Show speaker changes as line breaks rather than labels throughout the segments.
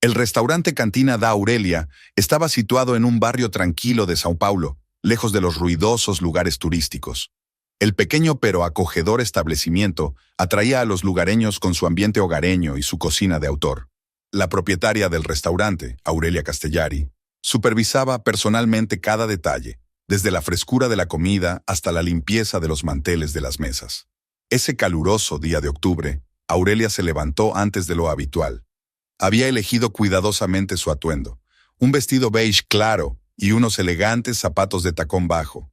El restaurante Cantina da Aurelia estaba situado en un barrio tranquilo de São Paulo, lejos de los ruidosos lugares turísticos. El pequeño pero acogedor establecimiento atraía a los lugareños con su ambiente hogareño y su cocina de autor. La propietaria del restaurante, Aurelia Castellari, supervisaba personalmente cada detalle, desde la frescura de la comida hasta la limpieza de los manteles de las mesas. Ese caluroso día de octubre, Aurelia se levantó antes de lo habitual. Había elegido cuidadosamente su atuendo, un vestido beige claro y unos elegantes zapatos de tacón bajo.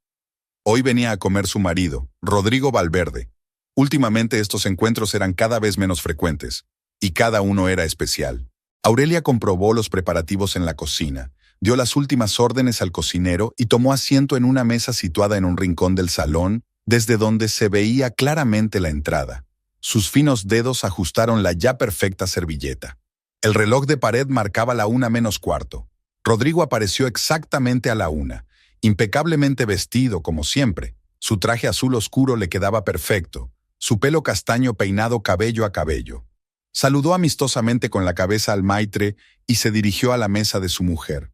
Hoy venía a comer su marido, Rodrigo Valverde. Últimamente estos encuentros eran cada vez menos frecuentes, y cada uno era especial. Aurelia comprobó los preparativos en la cocina, dio las últimas órdenes al cocinero y tomó asiento en una mesa situada en un rincón del salón, desde donde se veía claramente la entrada. Sus finos dedos ajustaron la ya perfecta servilleta. El reloj de pared marcaba la 1:45. Rodrigo apareció exactamente a la 1, impecablemente vestido como siempre. Su traje azul oscuro le quedaba perfecto, su pelo castaño peinado cabello a cabello. Saludó amistosamente con la cabeza al maitre y se dirigió a la mesa de su mujer.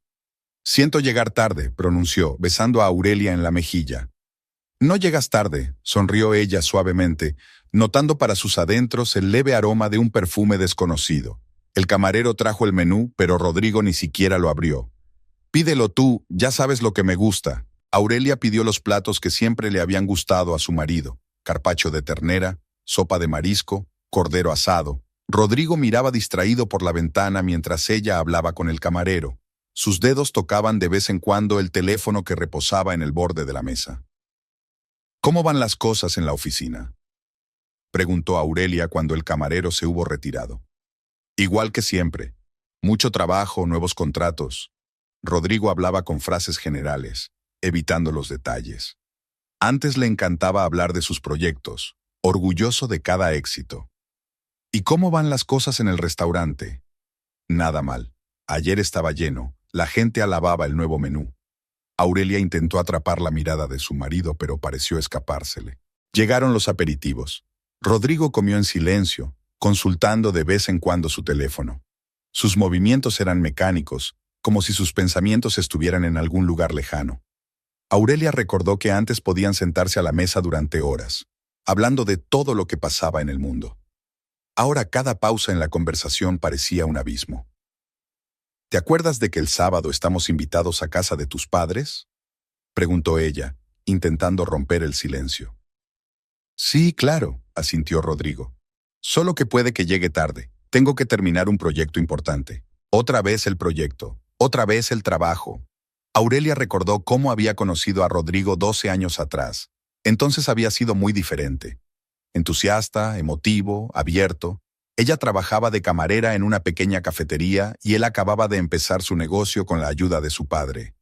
«Siento llegar tarde», pronunció, besando a Aurelia en la mejilla. «No llegas tarde», sonrió ella suavemente, notando para sus adentros el leve aroma de un perfume desconocido. El camarero trajo el menú, pero Rodrigo ni siquiera lo abrió. «Pídelo tú, ya sabes lo que me gusta». Aurelia pidió los platos que siempre le habían gustado a su marido: carpaccio de ternera, sopa de marisco, cordero asado. Rodrigo miraba distraído por la ventana mientras ella hablaba con el camarero. Sus dedos tocaban de vez en cuando el teléfono que reposaba en el borde de la mesa. «¿Cómo van las cosas en la oficina?», preguntó Aurelia cuando el camarero se hubo retirado. «Igual que siempre. Mucho trabajo, nuevos contratos». Rodrigo hablaba con frases generales, evitando los detalles. Antes le encantaba hablar de sus proyectos, orgulloso de cada éxito. «¿Y cómo van las cosas en el restaurante?». «Nada mal. Ayer estaba lleno. La gente alababa el nuevo menú». Aurelia intentó atrapar la mirada de su marido, pero pareció escapársele. Llegaron los aperitivos. Rodrigo comió en silencio, consultando de vez en cuando su teléfono. Sus movimientos eran mecánicos, como si sus pensamientos estuvieran en algún lugar lejano. Aurelia recordó que antes podían sentarse a la mesa durante horas, hablando de todo lo que pasaba en el mundo. Ahora cada pausa en la conversación parecía un abismo. «¿Te acuerdas de que el sábado estamos invitados a casa de tus padres?», preguntó ella, intentando romper el silencio. «Sí, claro», asintió Rodrigo. «Solo que puede que llegue tarde. Tengo que terminar un proyecto importante». Otra vez el proyecto, otra vez el trabajo. Aurelia recordó cómo había conocido a Rodrigo 12 años atrás. Entonces había sido muy diferente. Entusiasta, emotivo, abierto. Ella trabajaba de camarera en una pequeña cafetería y él acababa de empezar su negocio con la ayuda de su padre.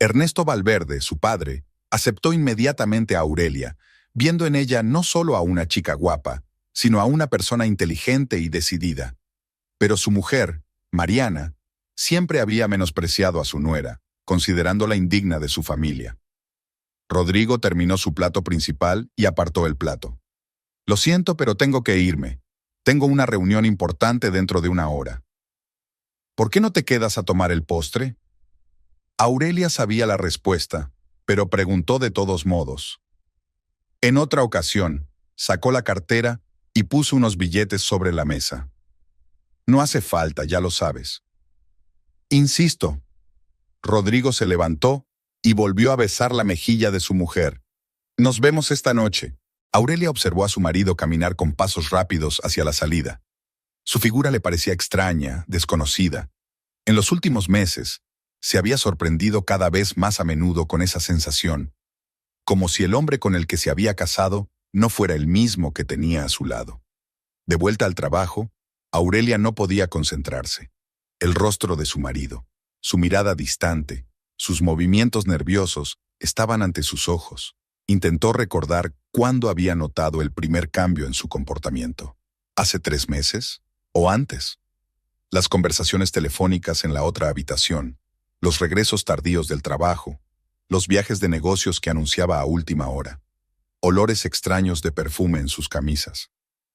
Ernesto Valverde, su padre, aceptó inmediatamente a Aurelia, viendo en ella no solo a una chica guapa, sino a una persona inteligente y decidida. Pero su mujer, Mariana, siempre había menospreciado a su nuera, considerándola indigna de su familia. Rodrigo terminó su plato principal y apartó el plato. «Lo siento, pero tengo que irme. Tengo una reunión importante dentro de 1 hora». «¿Por qué no te quedas a tomar el postre?». Aurelia sabía la respuesta, pero preguntó de todos modos. En otra ocasión, sacó la cartera y puso unos billetes sobre la mesa. «No hace falta, ya lo sabes». «Insisto». Rodrigo se levantó y volvió a besar la mejilla de su mujer. «Nos vemos esta noche». Aurelia observó a su marido caminar con pasos rápidos hacia la salida. Su figura le parecía extraña, desconocida. En los últimos meses, se había sorprendido cada vez más a menudo con esa sensación, como si el hombre con el que se había casado no fuera el mismo que tenía a su lado. De vuelta al trabajo, Aurelia no podía concentrarse. El rostro de su marido, su mirada distante, sus movimientos nerviosos estaban ante sus ojos. Intentó recordar cuándo había notado el primer cambio en su comportamiento. ¿Hace 3 meses? ¿O antes? Las conversaciones telefónicas en la otra habitación, los regresos tardíos del trabajo, los viajes de negocios que anunciaba a última hora, olores extraños de perfume en sus camisas.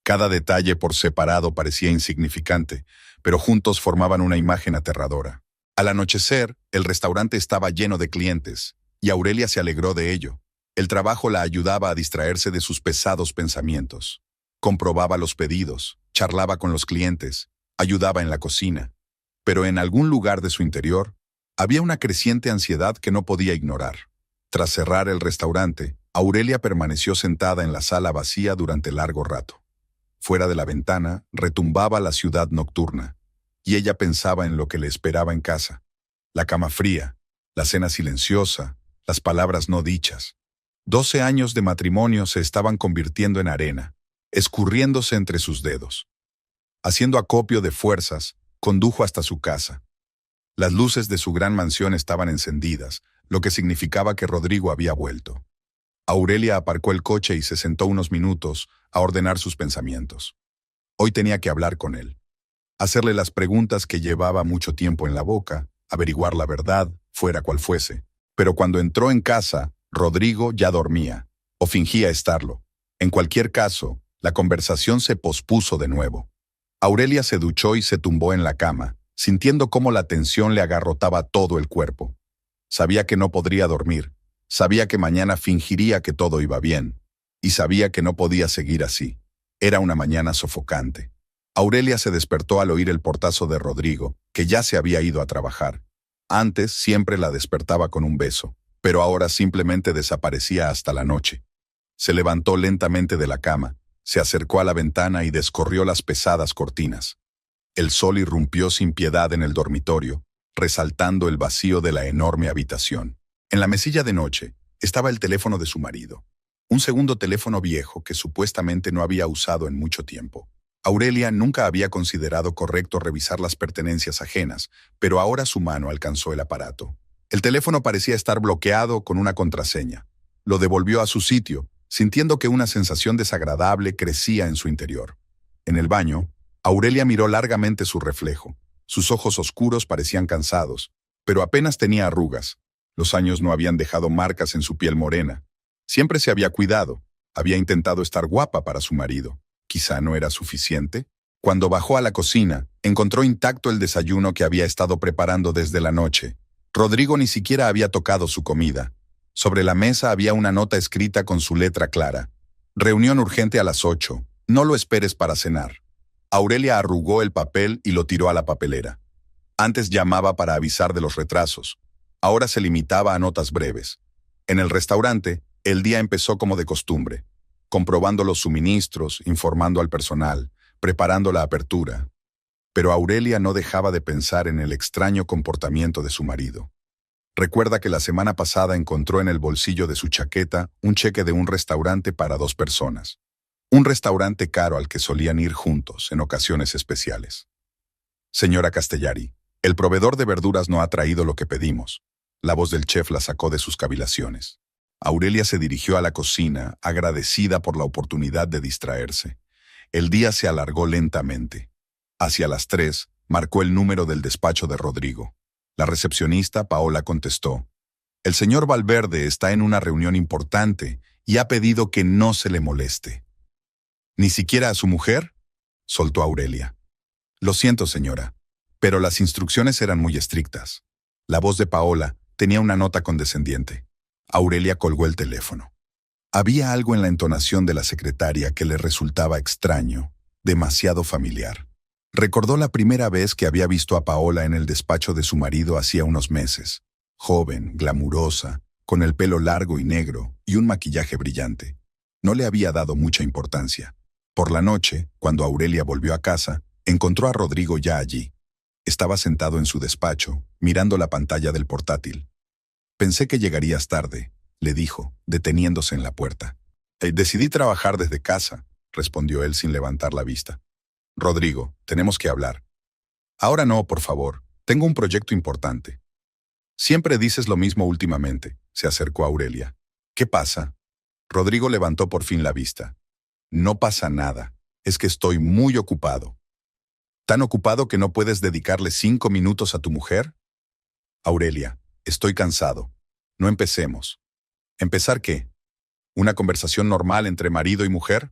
Cada detalle por separado parecía insignificante, pero juntos formaban una imagen aterradora. Al anochecer, el restaurante estaba lleno de clientes, y Aurelia se alegró de ello. El trabajo la ayudaba a distraerse de sus pesados pensamientos. Comprobaba los pedidos, charlaba con los clientes, ayudaba en la cocina. Pero en algún lugar de su interior, había una creciente ansiedad que no podía ignorar. Tras cerrar el restaurante, Aurelia permaneció sentada en la sala vacía durante largo rato. Fuera de la ventana, retumbaba la ciudad nocturna, y ella pensaba en lo que le esperaba en casa. La cama fría, la cena silenciosa, las palabras no dichas. 12 años de matrimonio se estaban convirtiendo en arena, escurriéndose entre sus dedos. Haciendo acopio de fuerzas, condujo hasta su casa. Las luces de su gran mansión estaban encendidas, lo que significaba que Rodrigo había vuelto. Aurelia aparcó el coche y se sentó unos minutos a ordenar sus pensamientos. Hoy tenía que hablar con él, hacerle las preguntas que llevaba mucho tiempo en la boca, averiguar la verdad, fuera cual fuese. Pero cuando entró en casa, Rodrigo ya dormía, o fingía estarlo. En cualquier caso, la conversación se pospuso de nuevo. Aurelia se duchó y se tumbó en la cama, sintiendo cómo la tensión le agarrotaba todo el cuerpo. Sabía que no podría dormir, sabía que mañana fingiría que todo iba bien, y sabía que no podía seguir así. Era una mañana sofocante. Aurelia se despertó al oír el portazo de Rodrigo, que ya se había ido a trabajar. Antes siempre la despertaba con un beso, pero ahora simplemente desaparecía hasta la noche. Se levantó lentamente de la cama, se acercó a la ventana y descorrió las pesadas cortinas. El sol irrumpió sin piedad en el dormitorio, resaltando el vacío de la enorme habitación. En la mesilla de noche estaba el teléfono de su marido, un segundo teléfono viejo que supuestamente no había usado en mucho tiempo. Aurelia nunca había considerado correcto revisar las pertenencias ajenas, pero ahora su mano alcanzó el aparato. El teléfono parecía estar bloqueado con una contraseña. Lo devolvió a su sitio, sintiendo que una sensación desagradable crecía en su interior. En el baño, Aurelia miró largamente su reflejo. Sus ojos oscuros parecían cansados, pero apenas tenía arrugas. Los años no habían dejado marcas en su piel morena. Siempre se había cuidado. Había intentado estar guapa para su marido. Quizá no era suficiente. Cuando bajó a la cocina, encontró intacto el desayuno que había estado preparando desde la noche. Rodrigo ni siquiera había tocado su comida. Sobre la mesa había una nota escrita con su letra clara. Reunión urgente a las 8. No lo esperes para cenar. Aurelia arrugó el papel y lo tiró a la papelera. Antes llamaba para avisar de los retrasos. Ahora se limitaba a notas breves. En el restaurante, el día empezó como de costumbre, comprobando los suministros, informando al personal, preparando la apertura. Pero Aurelia no dejaba de pensar en el extraño comportamiento de su marido. Recuerda que la semana pasada encontró en el bolsillo de su chaqueta un cheque de un restaurante para 2 personas. Un restaurante caro al que solían ir juntos en ocasiones especiales. Señora Castellari, el proveedor de verduras no ha traído lo que pedimos. La voz del chef la sacó de sus cavilaciones. Aurelia se dirigió a la cocina, agradecida por la oportunidad de distraerse. El día se alargó lentamente. Hacia las 3, marcó el número del despacho de Rodrigo. La recepcionista, Paola, contestó. El señor Valverde está en una reunión importante y ha pedido que no se le moleste. ¿Ni siquiera a su mujer?, soltó Aurelia. Lo siento, señora, pero las instrucciones eran muy estrictas. La voz de Paola tenía una nota condescendiente. Aurelia colgó el teléfono. Había algo en la entonación de la secretaria que le resultaba extraño, demasiado familiar. Recordó la primera vez que había visto a Paola en el despacho de su marido hacía unos meses. Joven, glamurosa, con el pelo largo y negro y un maquillaje brillante. No le había dado mucha importancia. Por la noche, cuando Aurelia volvió a casa, encontró a Rodrigo ya allí. Estaba sentado en su despacho, mirando la pantalla del portátil. Pensé que llegarías tarde, le dijo, deteniéndose en la puerta. Decidí trabajar desde casa, respondió él sin levantar la vista. Rodrigo, tenemos que hablar. Ahora no, por favor. Tengo un proyecto importante. Siempre dices lo mismo últimamente, se acercó a Aurelia. ¿Qué pasa? Rodrigo levantó por fin la vista. No pasa nada. Es que estoy muy ocupado. ¿Tan ocupado que no puedes dedicarle 5 minutos a tu mujer? Aurelia, estoy cansado. No empecemos. ¿Empezar qué? ¿Una conversación normal entre marido y mujer?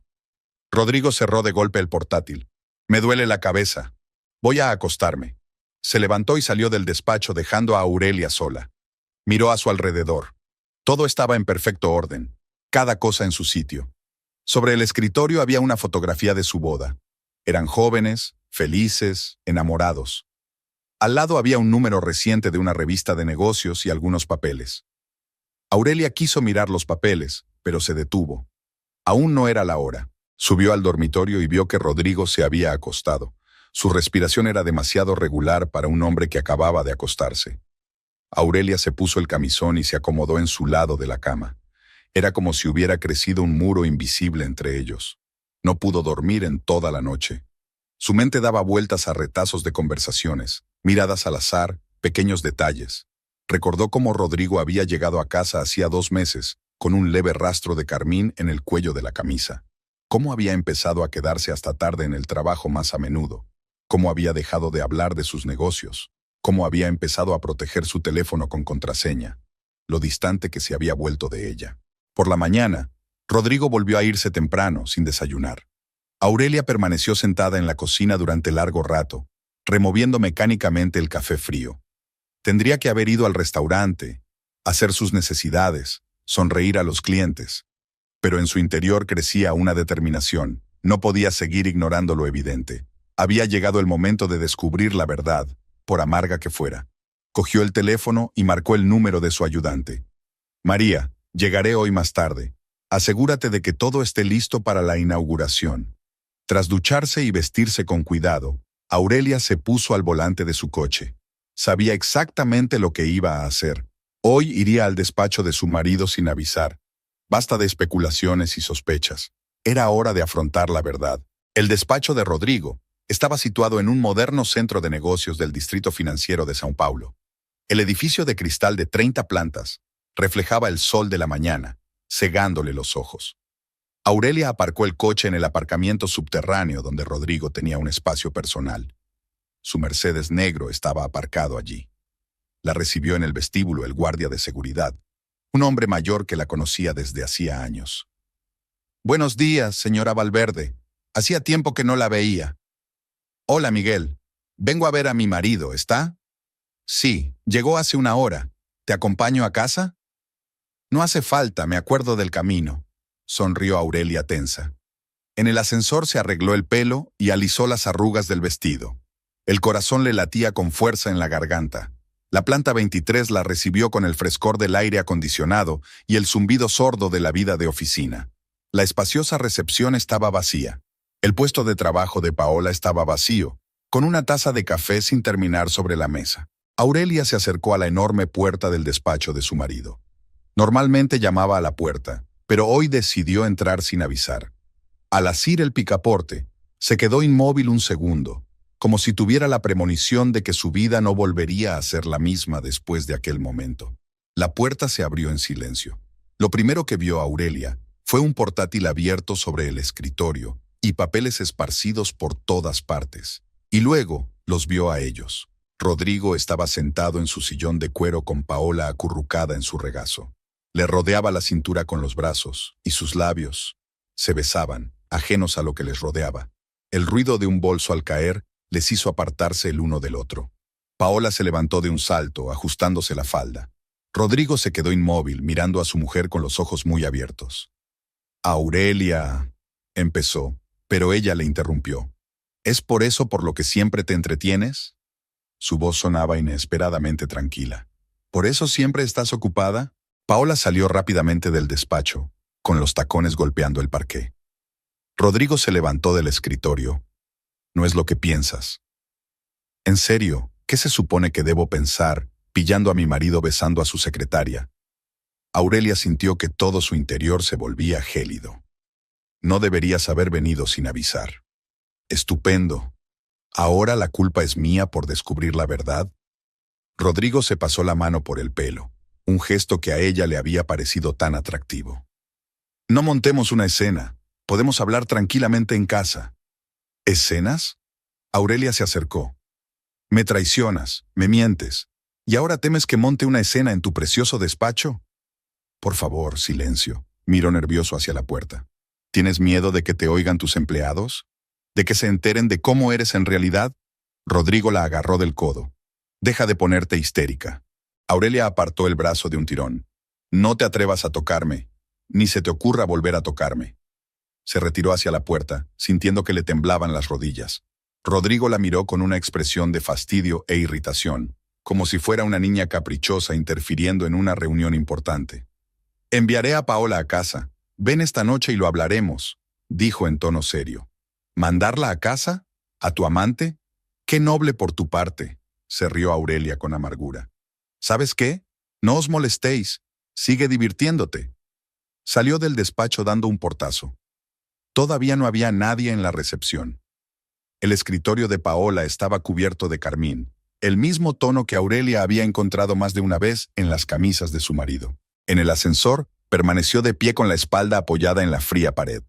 Rodrigo cerró de golpe el portátil. Me duele la cabeza. Voy a acostarme. Se levantó y salió del despacho dejando a Aurelia sola. Miró a su alrededor. Todo estaba en perfecto orden, cada cosa en su sitio. Sobre el escritorio había una fotografía de su boda. Eran jóvenes, felices, enamorados. Al lado había un número reciente de una revista de negocios y algunos papeles. Aurelia quiso mirar los papeles, pero se detuvo. Aún no era la hora. Subió al dormitorio y vio que Rodrigo se había acostado. Su respiración era demasiado regular para un hombre que acababa de acostarse. Aurelia se puso el camisón y se acomodó en su lado de la cama. Era como si hubiera crecido un muro invisible entre ellos. No pudo dormir en toda la noche. Su mente daba vueltas a retazos de conversaciones, miradas al azar, pequeños detalles. Recordó cómo Rodrigo había llegado a casa hacía 2 meses, con un leve rastro de carmín en el cuello de la camisa. Cómo había empezado a quedarse hasta tarde en el trabajo más a menudo. Cómo había dejado de hablar de sus negocios. Cómo había empezado a proteger su teléfono con contraseña. Lo distante que se había vuelto de ella. Por la mañana, Rodrigo volvió a irse temprano, sin desayunar. Aurelia permaneció sentada en la cocina durante largo rato, removiendo mecánicamente el café frío. Tendría que haber ido al restaurante, hacer sus necesidades, sonreír a los clientes. Pero en su interior crecía una determinación. No podía seguir ignorando lo evidente. Había llegado el momento de descubrir la verdad, por amarga que fuera. Cogió el teléfono y marcó el número de su ayudante. María, llegaré hoy más tarde. Asegúrate de que todo esté listo para la inauguración. Tras ducharse y vestirse con cuidado, Aurelia se puso al volante de su coche. Sabía exactamente lo que iba a hacer. Hoy iría al despacho de su marido sin avisar. Basta de especulaciones y sospechas. Era hora de afrontar la verdad. El despacho de Rodrigo estaba situado en un moderno centro de negocios del distrito financiero de São Paulo. El edificio de cristal de 30 plantas reflejaba el sol de la mañana, cegándole los ojos. Aurelia aparcó el coche en el aparcamiento subterráneo donde Rodrigo tenía un espacio personal. Su Mercedes negro estaba aparcado allí. La recibió en el vestíbulo el guardia de seguridad, un hombre mayor que la conocía desde hacía años. «Buenos días, señora Valverde. Hacía tiempo que no la veía». «Hola, Miguel. Vengo a ver a mi marido, ¿está?» «Sí, llegó hace una hora. ¿Te acompaño a casa?» «No hace falta, me acuerdo del camino», sonrió Aurelia tensa. En el ascensor se arregló el pelo y alisó las arrugas del vestido. El corazón le latía con fuerza en la garganta. La planta 23 la recibió con el frescor del aire acondicionado y el zumbido sordo de la vida de oficina. La espaciosa recepción estaba vacía. El puesto de trabajo de Paola estaba vacío, con una taza de café sin terminar sobre la mesa. Aurelia se acercó a la enorme puerta del despacho de su marido. Normalmente llamaba a la puerta, pero hoy decidió entrar sin avisar. Al asir el picaporte, se quedó inmóvil un segundo, como si tuviera la premonición de que su vida no volvería a ser la misma después de aquel momento. La puerta se abrió en silencio. Lo primero que vio Aurelia fue un portátil abierto sobre el escritorio y papeles esparcidos por todas partes. Y luego los vio a ellos. Rodrigo estaba sentado en su sillón de cuero con Paola acurrucada en su regazo. Le rodeaba la cintura con los brazos, y sus labios se besaban, ajenos a lo que les rodeaba. El ruido de un bolso al caer les hizo apartarse el uno del otro. Paola se levantó de un salto, ajustándose la falda. Rodrigo se quedó inmóvil, mirando a su mujer con los ojos muy abiertos. «Aurelia», empezó, pero ella le interrumpió. «¿Es por eso por lo que siempre te entretienes?» Su voz sonaba inesperadamente tranquila. «¿Por eso siempre estás ocupada?» Paola salió rápidamente del despacho, con los tacones golpeando el parqué. Rodrigo se levantó del escritorio. «No es lo que piensas». «¿En serio? ¿Qué se supone que debo pensar, pillando a mi marido besando a su secretaria?» Aurelia sintió que todo su interior se volvía gélido. «No deberías haber venido sin avisar». «Estupendo. ¿Ahora la culpa es mía por descubrir la verdad?» Rodrigo se pasó la mano por el pelo, un gesto que a ella le había parecido tan atractivo. «No montemos una escena. Podemos hablar tranquilamente en casa». «¿Escenas?» Aurelia se acercó. «Me traicionas, me mientes, ¿y ahora temes que monte una escena en tu precioso despacho?» «Por favor, silencio», miró nervioso hacia la puerta. ¿Tienes miedo de que te oigan tus empleados? ¿De que se enteren de cómo eres en realidad? Rodrigo la agarró del codo. Deja de ponerte histérica. Aurelia apartó el brazo de un tirón. No te atrevas a tocarme, ni se te ocurra volver a tocarme. Se retiró hacia la puerta, sintiendo que le temblaban las rodillas. Rodrigo la miró con una expresión de fastidio e irritación, como si fuera una niña caprichosa interfiriendo en una reunión importante. Enviaré a Paola a casa. Ven esta noche y lo hablaremos, dijo en tono serio. ¿Mandarla a casa? ¿A tu amante? Qué noble por tu parte, se rió Aurelia con amargura. ¿Sabes qué? No os molestéis. Sigue divirtiéndote. Salió del despacho dando un portazo. Todavía no había nadie en la recepción. El escritorio de Paola estaba cubierto de carmín, el mismo tono que Aurelia había encontrado más de una vez en las camisas de su marido. En el ascensor, permaneció de pie con la espalda apoyada en la fría pared.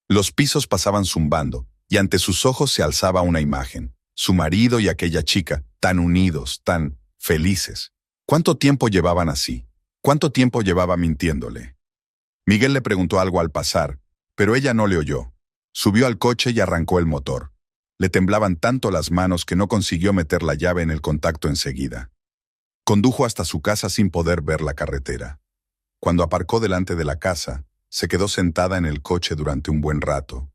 Los pisos pasaban zumbando, y ante sus ojos se alzaba una imagen. Su marido y aquella chica, tan unidos, tan felices. ¿Cuánto tiempo llevaban así? ¿Cuánto tiempo llevaba mintiéndole? Miguel le preguntó algo al pasar, pero ella no le oyó. Subió al coche y arrancó el motor. Le temblaban tanto las manos que no consiguió meter la llave en el contacto enseguida. Condujo hasta su casa sin poder ver la carretera. Cuando aparcó delante de la casa, se quedó sentada en el coche durante un buen rato,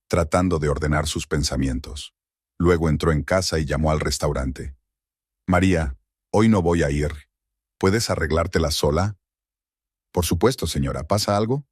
tratando de ordenar sus pensamientos. Luego entró en casa y llamó al restaurante. «María, hoy no voy a ir. ¿Puedes arreglártela sola?» «Por supuesto, señora. ¿Pasa algo?»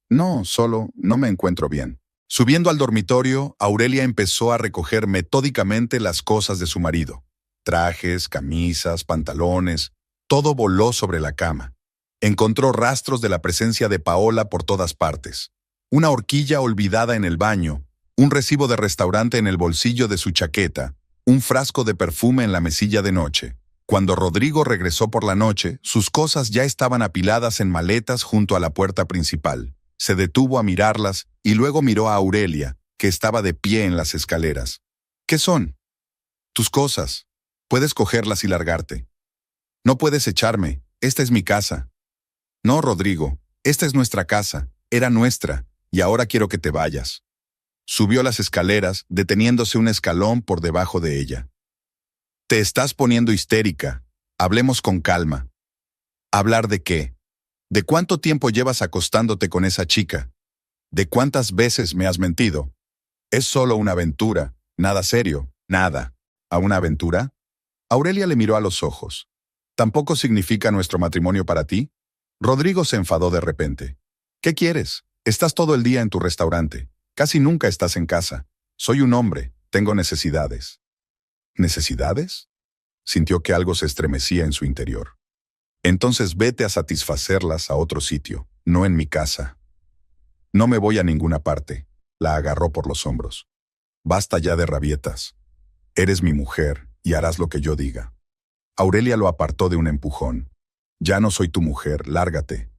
«No, solo no me encuentro bien». Subiendo al dormitorio, Aurelia empezó a recoger metódicamente las cosas de su marido. Trajes, camisas, pantalones, todo voló sobre la cama. Encontró rastros de la presencia de Paola por todas partes. Una horquilla olvidada en el baño, un recibo de restaurante en el bolsillo de su chaqueta, un frasco de perfume en la mesilla de noche. Cuando Rodrigo regresó por la noche, sus cosas ya estaban apiladas en maletas junto a la puerta principal. Se detuvo a mirarlas y luego miró a Aurelia, que estaba de pie en las escaleras. «¿Qué son?» «Tus cosas. Puedes cogerlas y largarte». «No puedes echarme. Esta es mi casa». «No, Rodrigo. Esta es nuestra casa. Era nuestra. Y ahora quiero que te vayas». Subió las escaleras, deteniéndose un escalón por debajo de ella. «Te estás poniendo histérica. Hablemos con calma». «¿Hablar de qué? ¿De cuánto tiempo llevas acostándote con esa chica? ¿De cuántas veces me has mentido? Es solo una aventura, nada serio, nada». «¿A una aventura?» Aurelia le miró a los ojos. «¿Tampoco significa nuestro matrimonio para ti?» Rodrigo se enfadó de repente. «¿Qué quieres? Estás todo el día en tu restaurante. Casi nunca estás en casa. Soy un hombre, tengo necesidades». ¿Necesidades? Sintió que algo se estremecía en su interior. «Entonces vete a satisfacerlas a otro sitio, no en mi casa». «No me voy a ninguna parte», la agarró por los hombros. «Basta ya de rabietas. Eres mi mujer y harás lo que yo diga». Aurelia lo apartó de un empujón. «Ya no soy tu mujer, lárgate».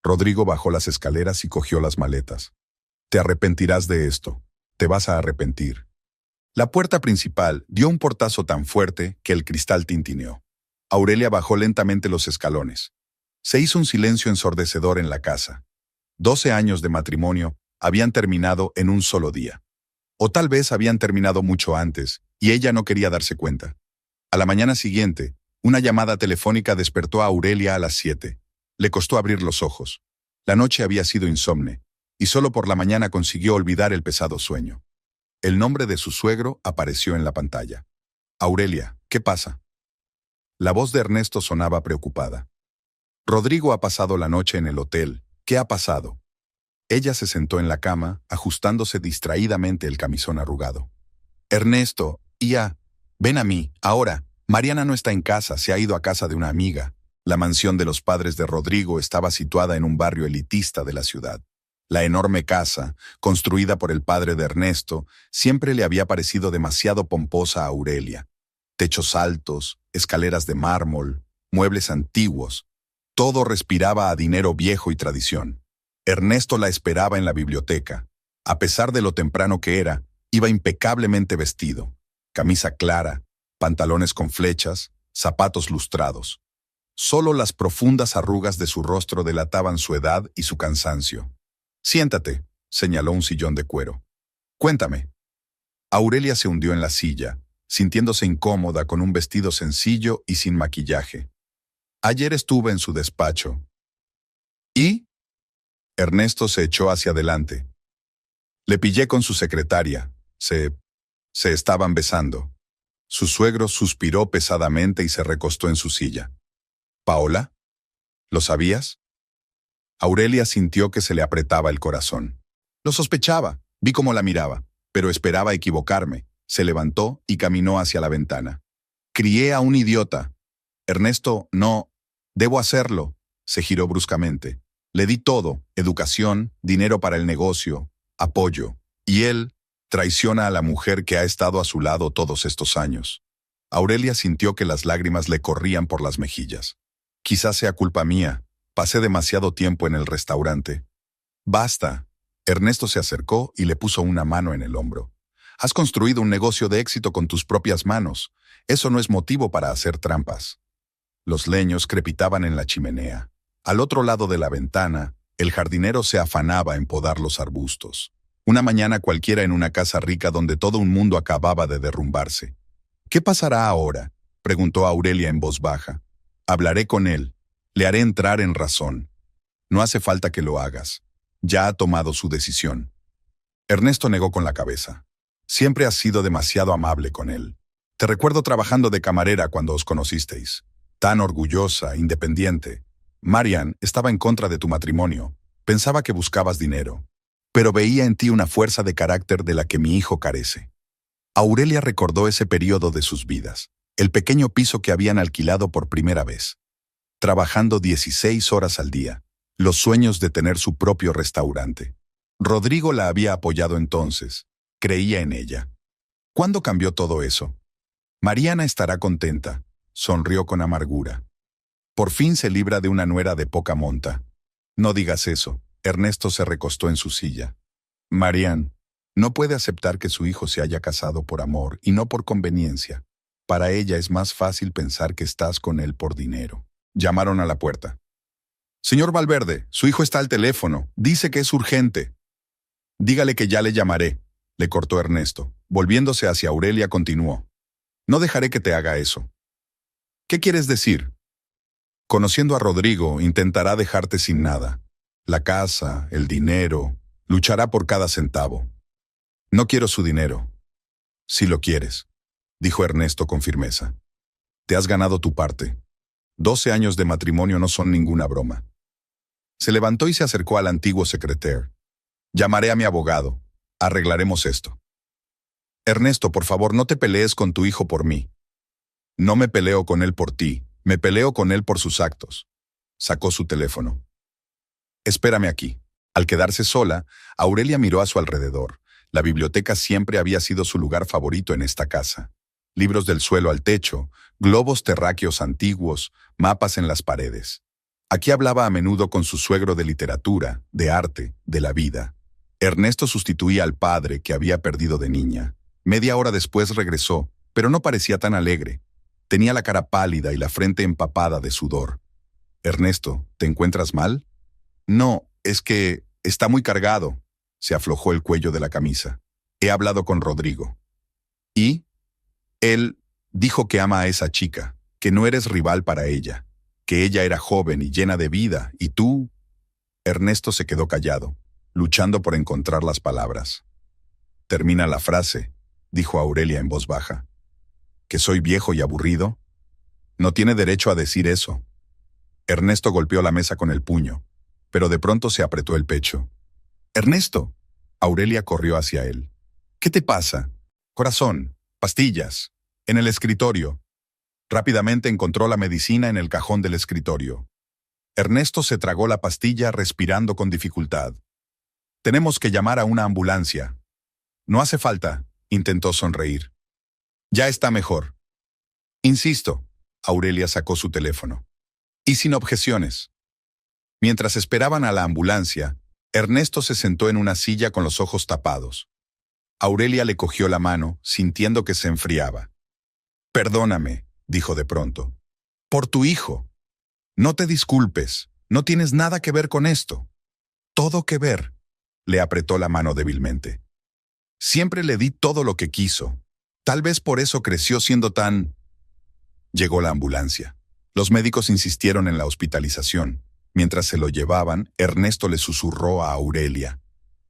Rodrigo bajó las escaleras y cogió las maletas. «Te arrepentirás de esto. Te vas a arrepentir». La puerta principal dio un portazo tan fuerte que el cristal tintineó. Aurelia bajó lentamente los escalones. Se hizo un silencio ensordecedor en la casa. 12 años de matrimonio habían terminado en un solo día. O tal vez habían terminado mucho antes, y ella no quería darse cuenta. A la mañana siguiente, una llamada telefónica despertó a Aurelia a las 7. Le costó abrir los ojos. La noche había sido insomne, y solo por la mañana consiguió olvidar el pesado sueño. El nombre de su suegro apareció en la pantalla. «Aurelia, ¿qué pasa?» La voz de Ernesto sonaba preocupada. «Rodrigo ha pasado la noche en el hotel. ¿Qué ha pasado?» Ella se sentó en la cama, ajustándose distraídamente el camisón arrugado. «Ernesto, Ia, ven a mí, ahora. Mariana no está en casa, se ha ido a casa de una amiga». La mansión de los padres de Rodrigo estaba situada en un barrio elitista de la ciudad. La enorme casa, construida por el padre de Ernesto, siempre le había parecido demasiado pomposa a Aurelia. Techos altos, escaleras de mármol, muebles antiguos. Todo respiraba a dinero viejo y tradición. Ernesto la esperaba en la biblioteca. A pesar de lo temprano que era, iba impecablemente vestido. Camisa clara, pantalones con flechas, zapatos lustrados. Solo las profundas arrugas de su rostro delataban su edad y su cansancio. «Siéntate», señaló un sillón de cuero. Cuéntame. Aurelia se hundió en la silla, sintiéndose incómoda con un vestido sencillo y sin maquillaje. Ayer estuve en su despacho. ¿Y? Ernesto se echó hacia adelante. Le pillé con su secretaria. Se estaban besando. Su suegro suspiró pesadamente y se recostó en su silla. ¿Paola? ¿Lo sabías? Aurelia sintió que se le apretaba el corazón. Lo sospechaba, vi cómo la miraba, pero esperaba equivocarme. Se levantó y caminó hacia la ventana. Crié a un idiota. Ernesto, no. Debo hacerlo. Se giró bruscamente. Le di todo, educación, dinero para el negocio, apoyo. Y él traiciona a la mujer que ha estado a su lado todos estos años. Aurelia sintió que las lágrimas le corrían por las mejillas. Quizás sea culpa mía. Pasé demasiado tiempo en el restaurante. Basta. Ernesto se acercó y le puso una mano en el hombro. Has construido un negocio de éxito con tus propias manos. Eso no es motivo para hacer trampas. Los leños crepitaban en la chimenea. Al otro lado de la ventana, el jardinero se afanaba en podar los arbustos. Una mañana cualquiera en una casa rica donde todo un mundo acababa de derrumbarse. ¿Qué pasará ahora?, preguntó Aurelia en voz baja. Hablaré con él. Le haré entrar en razón. No hace falta que lo hagas. Ya ha tomado su decisión. Ernesto negó con la cabeza. Siempre has sido demasiado amable con él. Te recuerdo trabajando de camarera cuando os conocisteis. Tan orgullosa, independiente. Marian estaba en contra de tu matrimonio. Pensaba que buscabas dinero. Pero veía en ti una fuerza de carácter de la que mi hijo carece. Aurelia recordó ese periodo de sus vidas, el pequeño piso que habían alquilado por primera vez. Trabajando 16 horas al día, los sueños de tener su propio restaurante. Rodrigo la había apoyado entonces, creía en ella. ¿Cuándo cambió todo eso? Mariana estará contenta, sonrió con amargura. Por fin se libra de una nuera de poca monta. No digas eso. Ernesto se recostó en su silla. Marian no puede aceptar que su hijo se haya casado por amor y no por conveniencia. Para ella es más fácil pensar que estás con él por dinero. Llamaron a la puerta. Señor Valverde, su hijo está al teléfono. Dice que es urgente. Dígale que ya le llamaré, le cortó Ernesto. Volviéndose hacia Aurelia continuó. No dejaré que te haga eso. ¿Qué quieres decir? Conociendo a Rodrigo, intentará dejarte sin nada. La casa, el dinero, luchará por cada centavo. No quiero su dinero. Si lo quieres, dijo Ernesto con firmeza. Te has ganado tu parte. 12 años de matrimonio no son ninguna broma. Se levantó y se acercó al antiguo secretario. Llamaré a mi abogado. Arreglaremos esto. Ernesto, por favor, no te pelees con tu hijo por mí. No me peleo con él por ti, me peleo con él por sus actos. Sacó su teléfono. Espérame aquí. Al quedarse sola, Aurelia miró a su alrededor. La biblioteca siempre había sido su lugar favorito en esta casa. Libros del suelo al techo, globos terráqueos antiguos, mapas en las paredes. Aquí hablaba a menudo con su suegro de literatura, de arte, de la vida. Ernesto sustituía al padre que había perdido de niña. Media hora después regresó, pero no parecía tan alegre. Tenía la cara pálida y la frente empapada de sudor. Ernesto, ¿te encuentras mal? No, es que está muy cargado. Se aflojó el cuello de la camisa. He hablado con Rodrigo. ¿Y? Él dijo que ama a esa chica, que no eres rival para ella, que ella era joven y llena de vida, y tú... Ernesto se quedó callado, luchando por encontrar las palabras. Termina la frase, dijo Aurelia en voz baja. ¿Que soy viejo y aburrido? No tiene derecho a decir eso. Ernesto golpeó la mesa con el puño, pero de pronto se apretó el pecho. ¡Ernesto! Aurelia corrió hacia él. ¿Qué te pasa? Corazón, pastillas, en el escritorio. Rápidamente encontró la medicina en el cajón del escritorio. Ernesto se tragó la pastilla respirando con dificultad. Tenemos que llamar a una ambulancia. No hace falta, intentó sonreír. Ya está mejor. Insisto, Aurelia sacó su teléfono. Y sin objeciones. Mientras esperaban a la ambulancia, Ernesto se sentó en una silla con los ojos tapados. Aurelia le cogió la mano, sintiendo que se enfriaba. Perdóname, dijo de pronto. Por tu hijo. No te disculpes, no tienes nada que ver con esto. Todo que ver. le apretó la mano débilmente. Siempre le di todo lo que quiso. Tal vez por eso creció siendo tan... Llegó la ambulancia. Los médicos insistieron en la hospitalización. Mientras se lo llevaban, Ernesto le susurró a Aurelia: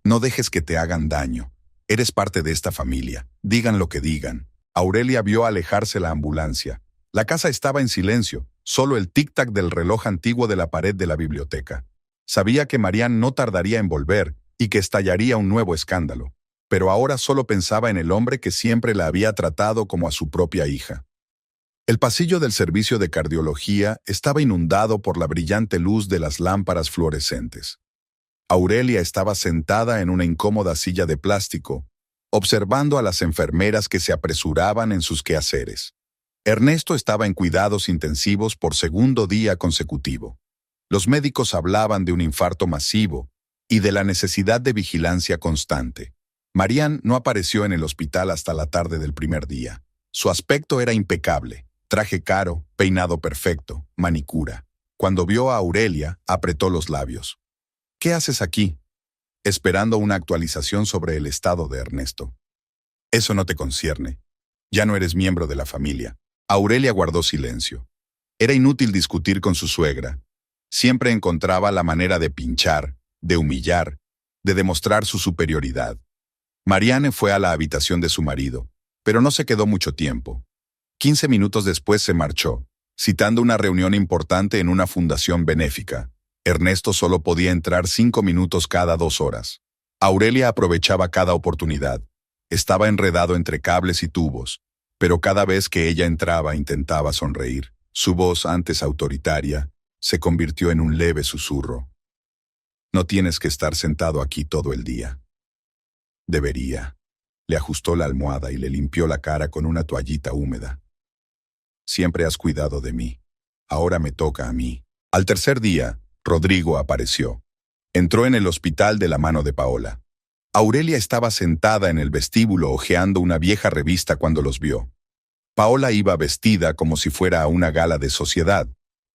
«No dejes que te hagan daño. Eres parte de esta familia. Digan lo que digan». Aurelia vio alejarse la ambulancia. La casa estaba en silencio, solo el tic-tac del reloj antiguo de la pared de la biblioteca. Sabía que Marian no tardaría en volver y que estallaría un nuevo escándalo, pero ahora solo pensaba en el hombre que siempre la había tratado como a su propia hija. El pasillo del servicio de cardiología estaba inundado por la brillante luz de las lámparas fluorescentes. Aurelia estaba sentada en una incómoda silla de plástico, observando a las enfermeras que se apresuraban en sus quehaceres. Ernesto estaba en cuidados intensivos por segundo día consecutivo. Los médicos hablaban de un infarto masivo y de la necesidad de vigilancia constante. Marian no apareció en el hospital hasta la tarde del primer día. Su aspecto era impecable. Traje caro, peinado perfecto, manicura. Cuando vio a Aurelia, apretó los labios. «¿Qué haces aquí?» Esperando una actualización sobre el estado de Ernesto. «Eso no te concierne. Ya no eres miembro de la familia». Aurelia guardó silencio. Era inútil discutir con su suegra. Siempre encontraba la manera de pinchar, de humillar, de demostrar su superioridad. Marianne fue a la habitación de su marido, pero no se quedó mucho tiempo. 15 minutos después se marchó, citando una reunión importante en una fundación benéfica. Ernesto solo podía entrar 5 minutos cada 2 horas. Aurelia aprovechaba cada oportunidad. Estaba enredado entre cables y tubos, pero cada vez que ella entraba intentaba sonreír. Su voz, antes autoritaria, se convirtió en un leve susurro. «No tienes que estar sentado aquí todo el día». «Debería». Le ajustó la almohada y le limpió la cara con una toallita húmeda. «Siempre has cuidado de mí. Ahora me toca a mí». Al tercer día, Rodrigo apareció. Entró en el hospital de la mano de Paola. Aurelia estaba sentada en el vestíbulo hojeando una vieja revista cuando los vio. Paola iba vestida como si fuera a una gala de sociedad.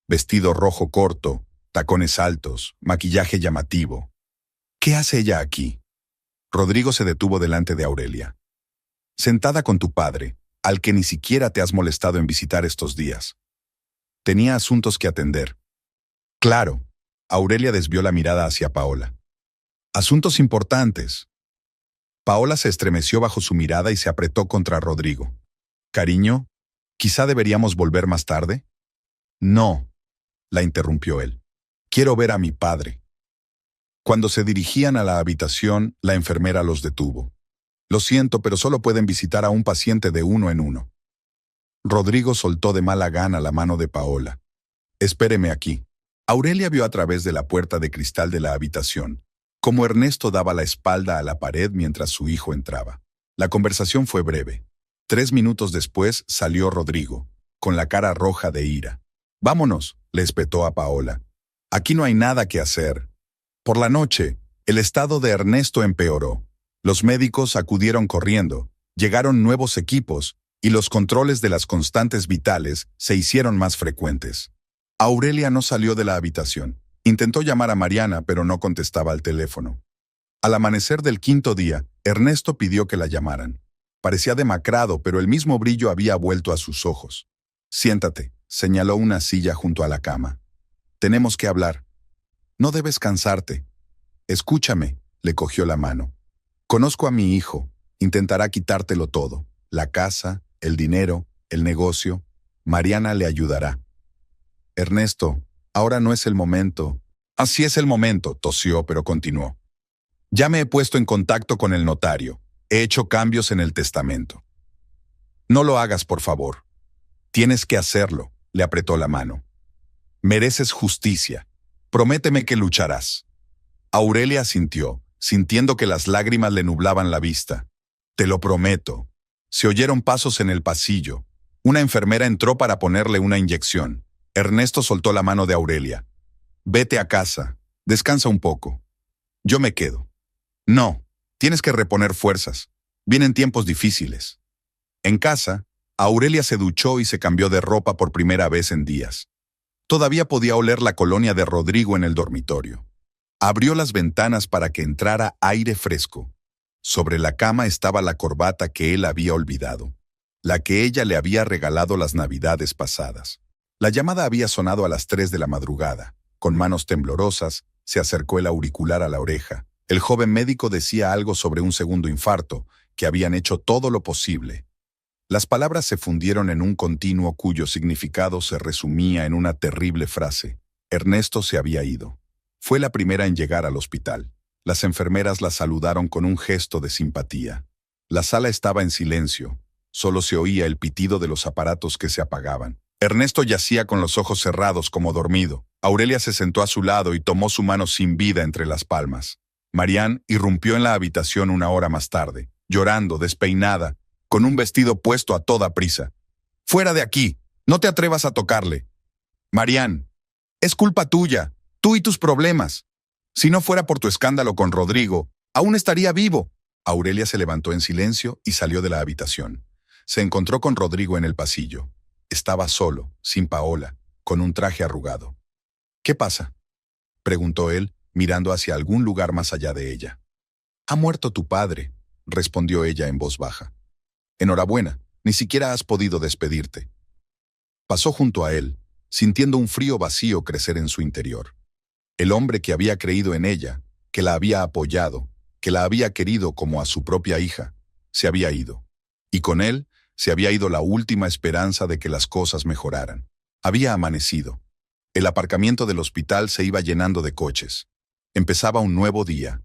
Vestido rojo corto, tacones altos, maquillaje llamativo. ¿Qué hace ella aquí? Rodrigo se detuvo delante de Aurelia. «Sentada con tu padre, al que ni siquiera te has molestado en visitar estos días. Tenía asuntos que atender». «Claro». Aurelia desvió la mirada hacia Paola. «Asuntos importantes». Paola se estremeció bajo su mirada y se apretó contra Rodrigo. «Cariño, ¿quizá deberíamos volver más tarde?» «No», la interrumpió él. «Quiero ver a mi padre». Cuando se dirigían a la habitación, la enfermera los detuvo. «Lo siento, pero solo pueden visitar a un paciente de uno en uno». Rodrigo soltó de mala gana la mano de Paola. «Espéreme aquí». Aurelia vio a través de la puerta de cristal de la habitación, como Ernesto daba la espalda a la pared mientras su hijo entraba. La conversación fue breve. 3 minutos después salió Rodrigo, con la cara roja de ira. «Vámonos», le espetó a Paola. «Aquí no hay nada que hacer». Por la noche, el estado de Ernesto empeoró. Los médicos acudieron corriendo, llegaron nuevos equipos y los controles de las constantes vitales se hicieron más frecuentes. Aurelia no salió de la habitación. Intentó llamar a Mariana, pero no contestaba al teléfono. Al amanecer del 5.º día, Ernesto pidió que la llamaran. Parecía demacrado, pero el mismo brillo había vuelto a sus ojos. «Siéntate», señaló una silla junto a la cama. «Tenemos que hablar». «No debes cansarte». «Escúchame», le cogió la mano. «Conozco a mi hijo. Intentará quitártelo todo. La casa, el dinero, el negocio. Mariana le ayudará». «Ernesto, ahora no es el momento». «Así es el momento», tosió, pero continuó. «Ya me he puesto en contacto con el notario. He hecho cambios en el testamento». «No lo hagas, por favor». «Tienes que hacerlo», le apretó la mano. «Mereces justicia. Prométeme que lucharás». Aurelia asintió, sintiendo que las lágrimas le nublaban la vista. «Te lo prometo». Se oyeron pasos en el pasillo. Una enfermera entró para ponerle una inyección. Ernesto soltó la mano de Aurelia. «Vete a casa. Descansa un poco. Yo me quedo». «No, tienes que reponer fuerzas. Vienen tiempos difíciles». En casa, Aurelia se duchó y se cambió de ropa por primera vez en días. Todavía podía oler la colonia de Rodrigo en el dormitorio. Abrió las ventanas para que entrara aire fresco. Sobre la cama estaba la corbata que él había olvidado, la que ella le había regalado las navidades pasadas. La llamada había sonado a las 3 de la madrugada. Con manos temblorosas, se acercó el auricular a la oreja. El joven médico decía algo sobre un segundo infarto, que habían hecho todo lo posible. Las palabras se fundieron en un continuo cuyo significado se resumía en una terrible frase. Ernesto se había ido. Fue la primera en llegar al hospital. Las enfermeras la saludaron con un gesto de simpatía. La sala estaba en silencio. Solo se oía el pitido de los aparatos que se apagaban. Ernesto yacía con los ojos cerrados como dormido. Aurelia se sentó a su lado y tomó su mano sin vida entre las palmas. Marianne irrumpió en la habitación una hora más tarde, llorando, despeinada, con un vestido puesto a toda prisa. «¡Fuera de aquí! ¡No te atrevas a tocarle!» «Marianne, es culpa tuya, tú y tus problemas. Si no fuera por tu escándalo con Rodrigo, aún estaría vivo». Aurelia se levantó en silencio y salió de la habitación. Se encontró con Rodrigo en el pasillo. Estaba solo, sin Paola, con un traje arrugado. «¿Qué pasa?», preguntó él, mirando hacia algún lugar más allá de ella. «Ha muerto tu padre», respondió ella en voz baja. «Enhorabuena, ni siquiera has podido despedirte». Pasó junto a él, sintiendo un frío vacío crecer en su interior. El hombre que había creído en ella, que la había apoyado, que la había querido como a su propia hija, se había ido. Y con él se había ido la última esperanza de que las cosas mejoraran. Había amanecido. El aparcamiento del hospital se iba llenando de coches. Empezaba un nuevo día.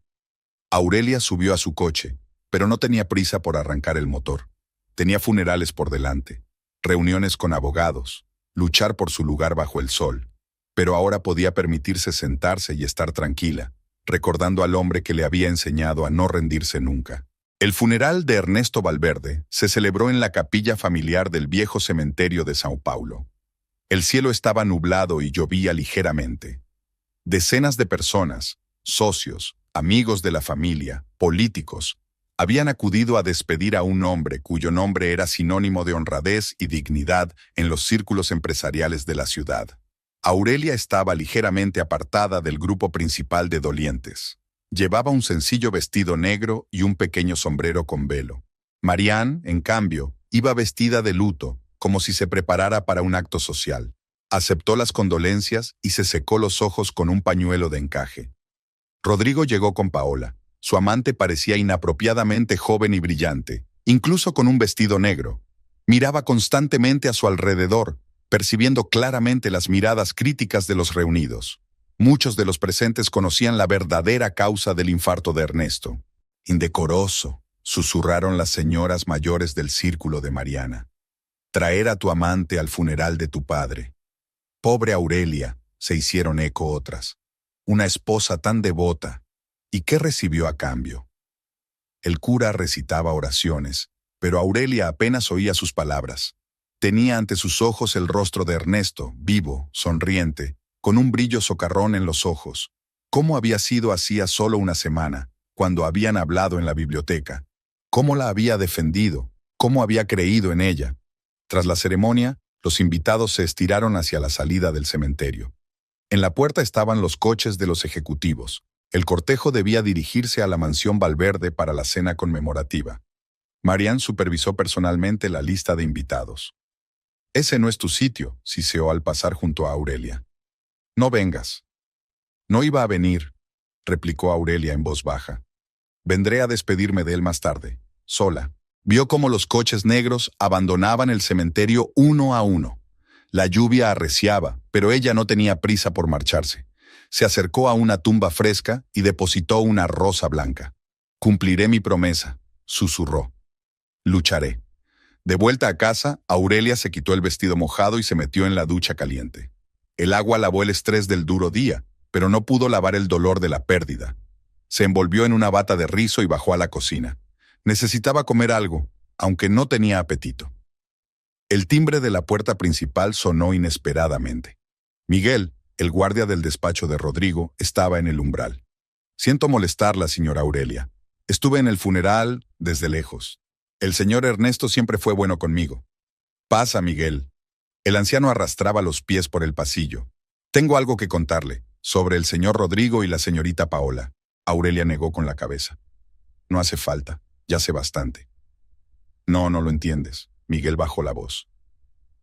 Aurelia subió a su coche, pero no tenía prisa por arrancar el motor. Tenía funerales por delante, reuniones con abogados, luchar por su lugar bajo el sol. Pero ahora podía permitirse sentarse y estar tranquila, recordando al hombre que le había enseñado a no rendirse nunca. El funeral de Ernesto Valverde se celebró en la capilla familiar del viejo cementerio de São Paulo. El cielo estaba nublado y llovía ligeramente. Decenas de personas, socios, amigos de la familia, políticos, habían acudido a despedir a un hombre cuyo nombre era sinónimo de honradez y dignidad en los círculos empresariales de la ciudad. Aurelia estaba ligeramente apartada del grupo principal de dolientes. Llevaba un sencillo vestido negro y un pequeño sombrero con velo. Marianne, en cambio, iba vestida de luto, como si se preparara para un acto social. Aceptó las condolencias y se secó los ojos con un pañuelo de encaje. Rodrigo llegó con Paola. Su amante parecía inapropiadamente joven y brillante, incluso con un vestido negro. Miraba constantemente a su alrededor, percibiendo claramente las miradas críticas de los reunidos. Muchos de los presentes conocían la verdadera causa del infarto de Ernesto. «Indecoroso», susurraron las señoras mayores del círculo de Mariana. «Traer a tu amante al funeral de tu padre». «Pobre Aurelia», se hicieron eco otras. «Una esposa tan devota. ¿Y qué recibió a cambio?». El cura recitaba oraciones, pero Aurelia apenas oía sus palabras. Tenía ante sus ojos el rostro de Ernesto, vivo, sonriente, con un brillo socarrón en los ojos. ¿Cómo había sido hacía solo una semana, cuando habían hablado en la biblioteca? ¿Cómo la había defendido? ¿Cómo había creído en ella? Tras la ceremonia, los invitados se estiraron hacia la salida del cementerio. En la puerta estaban los coches de los ejecutivos. El cortejo debía dirigirse a la mansión Valverde para la cena conmemorativa. Marianne supervisó personalmente la lista de invitados. «Ese no es tu sitio», siseó al pasar junto a Aurelia. «No vengas». «No iba a venir», replicó Aurelia en voz baja. «Vendré a despedirme de él más tarde, sola». Vio cómo los coches negros abandonaban el cementerio uno a uno. La lluvia arreciaba, pero ella no tenía prisa por marcharse. Se acercó a una tumba fresca y depositó una rosa blanca. «Cumpliré mi promesa», susurró. «Lucharé». De vuelta a casa, Aurelia se quitó el vestido mojado y se metió en la ducha caliente. El agua lavó el estrés del duro día, pero no pudo lavar el dolor de la pérdida. Se envolvió en una bata de rizo y bajó a la cocina. Necesitaba comer algo, aunque no tenía apetito. El timbre de la puerta principal sonó inesperadamente. Miguel, el guardia del despacho de Rodrigo, estaba en el umbral. «Siento molestarla, señora Aurelia. Estuve en el funeral desde lejos. El señor Ernesto siempre fue bueno conmigo». «Pasa, Miguel». El anciano arrastraba los pies por el pasillo. «Tengo algo que contarle. Sobre el señor Rodrigo y la señorita Paola. Aurelia negó con la cabeza. No hace falta, ya sé bastante. No, no lo entiendes. Miguel bajó la voz.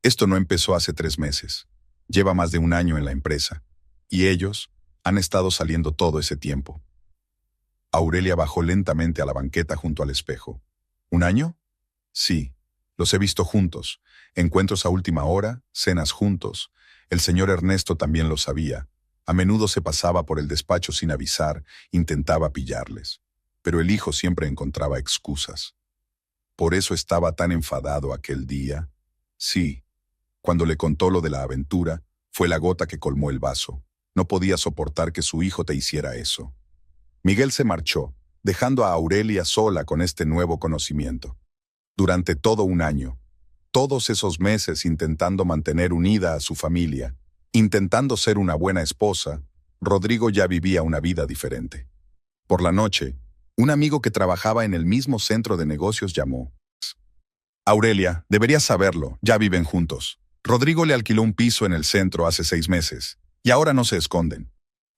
Esto no empezó hace 3 meses. Lleva más de 1 año en la empresa. Y ellos han estado saliendo todo ese tiempo. Aurelia bajó lentamente a la banqueta junto al espejo. ¿1 año? Sí, los he visto juntos. Encuentros a última hora, cenas juntos. El señor Ernesto también lo sabía. A menudo se pasaba por el despacho sin avisar, intentaba pillarles. Pero el hijo siempre encontraba excusas. Por eso estaba tan enfadado aquel día. Sí, cuando le contó lo de la aventura, fue la gota que colmó el vaso. No podía soportar que su hijo te hiciera eso. Miguel se marchó, dejando a Aurelia sola con este nuevo conocimiento. Durante todo 1 año, todos esos meses intentando mantener unida a su familia, intentando ser una buena esposa, Rodrigo ya vivía una vida diferente. Por la noche, un amigo que trabajaba en el mismo centro de negocios llamó. Aurelia, deberías saberlo, ya viven juntos. Rodrigo le alquiló un piso en el centro hace 6 meses, y ahora no se esconden.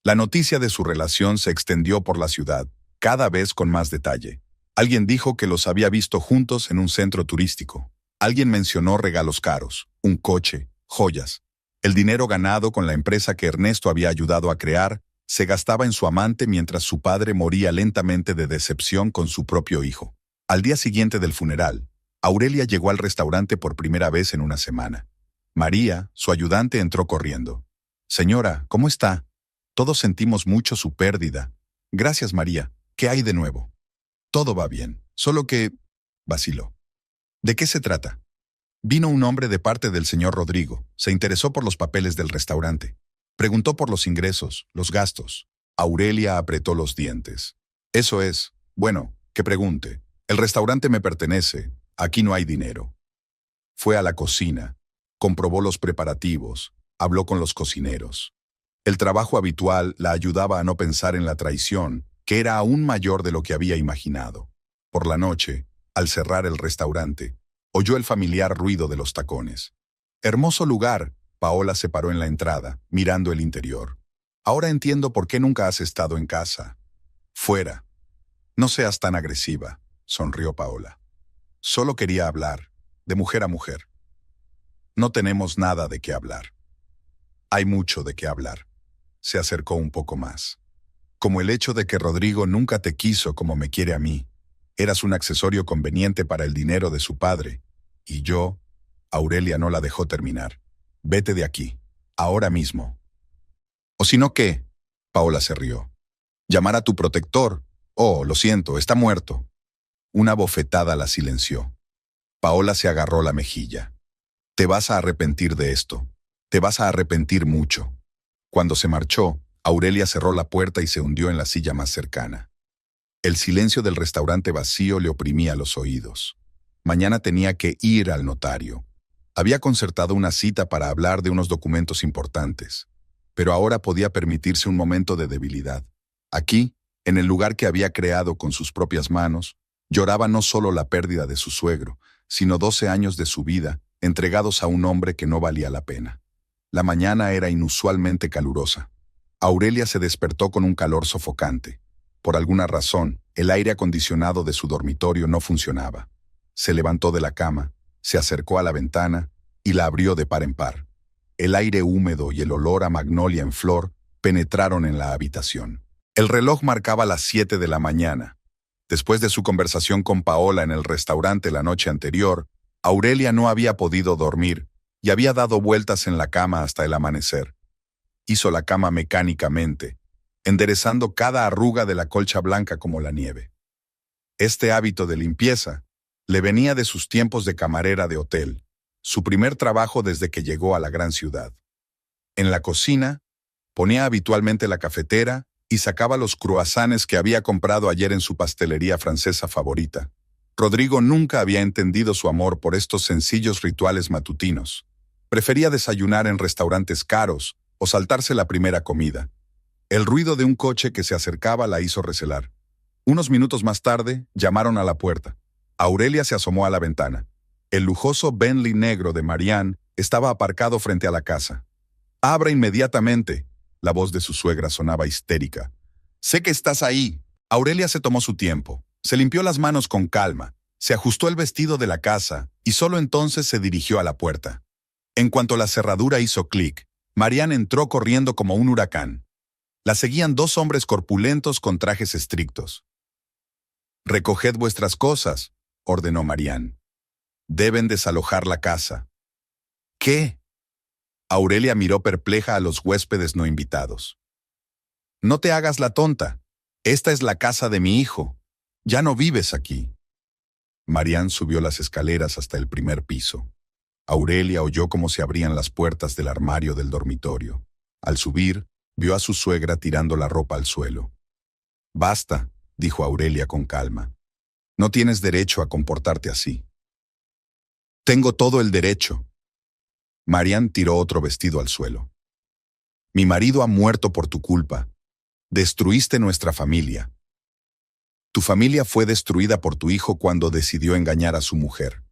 La noticia de su relación se extendió por la ciudad, cada vez con más detalle. Alguien dijo que los había visto juntos en un centro turístico. Alguien mencionó regalos caros, un coche, joyas. El dinero ganado con la empresa que Ernesto había ayudado a crear se gastaba en su amante mientras su padre moría lentamente de decepción con su propio hijo. Al día siguiente del funeral, Aurelia llegó al restaurante por primera vez en 1 semana. María, su ayudante, entró corriendo. «Señora, ¿cómo está? Todos sentimos mucho su pérdida». «Gracias, María. ¿Qué hay de nuevo?» «Todo va bien, solo que…» vaciló. «¿De qué se trata?» «Vino un hombre de parte del señor Rodrigo. Se interesó por los papeles del restaurante. Preguntó por los ingresos, los gastos». Aurelia apretó los dientes. «Eso es. Bueno, que pregunte. El restaurante me pertenece. Aquí no hay dinero». Fue a la cocina. Comprobó los preparativos. Habló con los cocineros. El trabajo habitual la ayudaba a no pensar en la traición, que era aún mayor de lo que había imaginado. Por la noche, al cerrar el restaurante, oyó el familiar ruido de los tacones. «Hermoso lugar», Paola se paró en la entrada, mirando el interior. «Ahora entiendo por qué nunca has estado en casa». «Fuera». «No seas tan agresiva», sonrió Paola. «Solo quería hablar, de mujer a mujer». «No tenemos nada de qué hablar». «Hay mucho de qué hablar». Se acercó un poco más. «Como el hecho de que Rodrigo nunca te quiso como me quiere a mí. Eras un accesorio conveniente para el dinero de su padre. Y yo…» Aurelia no la dejó terminar. «Vete de aquí, ahora mismo». «¿O si no qué?», Paola se rió. «¿Llamar a tu protector? Oh, lo siento, está muerto». Una bofetada la silenció. Paola se agarró la mejilla. «Te vas a arrepentir de esto. Te vas a arrepentir mucho». Cuando se marchó, Aurelia cerró la puerta y se hundió en la silla más cercana. El silencio del restaurante vacío le oprimía los oídos. Mañana tenía que ir al notario. Había concertado una cita para hablar de unos documentos importantes, pero ahora podía permitirse un momento de debilidad. Aquí, en el lugar que había creado con sus propias manos, lloraba no solo la pérdida de su suegro, sino 12 años de su vida, entregados a un hombre que no valía la pena. La mañana era inusualmente calurosa. Aurelia se despertó con un calor sofocante. Por alguna razón, el aire acondicionado de su dormitorio no funcionaba. Se levantó de la cama, se acercó a la ventana y la abrió de par en par. El aire húmedo y el olor a magnolia en flor penetraron en la habitación. El reloj marcaba las 7 de la mañana. Después de su conversación con Paola en el restaurante la noche anterior, Aurelia no había podido dormir y había dado vueltas en la cama hasta el amanecer. Hizo la cama mecánicamente, enderezando cada arruga de la colcha blanca como la nieve. Este hábito de limpieza le venía de sus tiempos de camarera de hotel, su primer trabajo desde que llegó a la gran ciudad. En la cocina, ponía habitualmente la cafetera y sacaba los croissants que había comprado ayer en su pastelería francesa favorita. Rodrigo nunca había entendido su amor por estos sencillos rituales matutinos. Prefería desayunar en restaurantes caros o saltarse la primera comida. El ruido de un coche que se acercaba la hizo recelar. Unos minutos más tarde, llamaron a la puerta. Aurelia se asomó a la ventana. El lujoso Bentley negro de Marianne estaba aparcado frente a la casa. «Abra inmediatamente», La voz de su suegra sonaba histérica. «Sé que estás ahí». Aurelia se tomó su tiempo. Se limpió las manos con calma, se ajustó el vestido de la casa y solo entonces se dirigió a la puerta. En cuanto la cerradura hizo clic, Marianne entró corriendo como un huracán. La seguían dos hombres corpulentos con trajes estrictos. «Recoged vuestras cosas», ordenó Marianne. «Deben desalojar la casa». «¿Qué?». Aurelia miró perpleja a los huéspedes no invitados. «No te hagas la tonta. Esta es la casa de mi hijo. Ya no vives aquí». Marianne subió las escaleras hasta el primer piso. Aurelia oyó cómo se abrían las puertas del armario del dormitorio. Al subir, vio a su suegra tirando la ropa al suelo. «Basta», dijo Aurelia con calma. «No tienes derecho a comportarte así». «Tengo todo el derecho». Marianne tiró otro vestido al suelo. «Mi marido ha muerto por tu culpa. Destruiste nuestra familia. Tu familia fue destruida por tu hijo cuando decidió engañar a su mujer.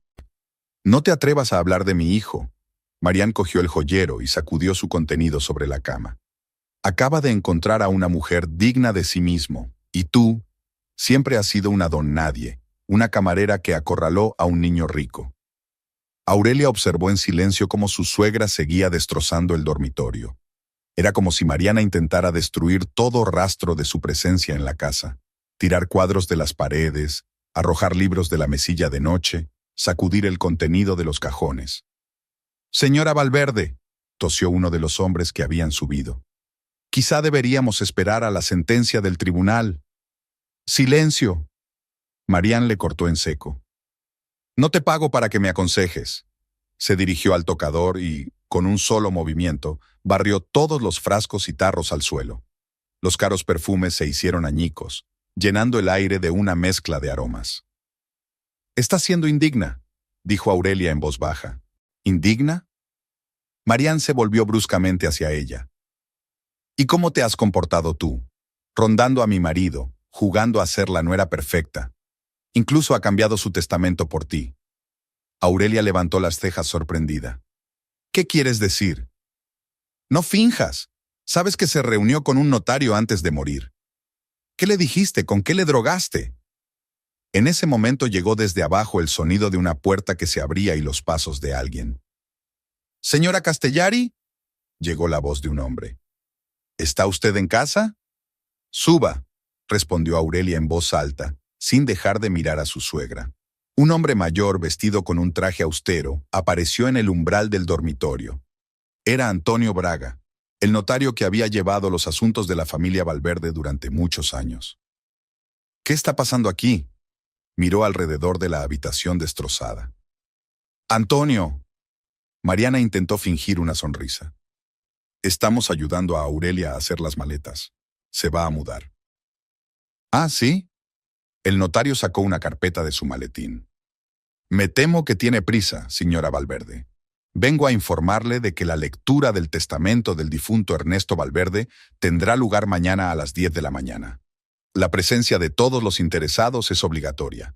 No te atrevas a hablar de mi hijo». Marianne cogió el joyero y sacudió su contenido sobre la cama. «Acaba de encontrar a una mujer digna de sí mismo, y tú siempre has sido una don nadie, una camarera que acorraló a un niño rico». Aurelia observó en silencio cómo su suegra seguía destrozando el dormitorio. Era como si Mariana intentara destruir todo rastro de su presencia en la casa, tirar cuadros de las paredes, arrojar libros de la mesilla de noche, sacudir el contenido de los cajones. «Señora Valverde», tosió uno de los hombres que habían subido. «Quizá deberíamos esperar a la sentencia del tribunal». «Silencio». Marianne le cortó en seco. «No te pago para que me aconsejes». Se dirigió al tocador y, con un solo movimiento, barrió todos los frascos y tarros al suelo. Los caros perfumes se hicieron añicos, llenando el aire de una mezcla de aromas. «Estás siendo indigna», dijo Aurelia en voz baja. «¿Indigna?». Marianne se volvió bruscamente hacia ella. «¿Y cómo te has comportado tú? Rondando a mi marido, jugando a ser la nuera perfecta. Incluso ha cambiado su testamento por ti». Aurelia levantó las cejas sorprendida. «¿Qué quieres decir?». «No finjas. Sabes que se reunió con un notario antes de morir». «¿Qué le dijiste? ¿Con qué le drogaste?». En ese momento llegó desde abajo el sonido de una puerta que se abría y los pasos de alguien. «Señora Castellari», llegó la voz de un hombre. «¿Está usted en casa?». «Suba», respondió Aurelia en voz alta, sin dejar de mirar a su suegra. Un hombre mayor vestido con un traje austero apareció en el umbral del dormitorio. Era Antonio Braga, el notario que había llevado los asuntos de la familia Valverde durante muchos años. «¿Qué está pasando aquí?». Miró alrededor de la habitación destrozada. «Antonio». Mariana intentó fingir una sonrisa. «Estamos ayudando a Aurelia a hacer las maletas. Se va a mudar». «Ah, ¿sí?». El notario sacó una carpeta de su maletín. «Me temo que tiene prisa, señora Valverde. Vengo a informarle de que la lectura del testamento del difunto Ernesto Valverde tendrá lugar mañana a las 10 de la mañana. La presencia de todos los interesados es obligatoria».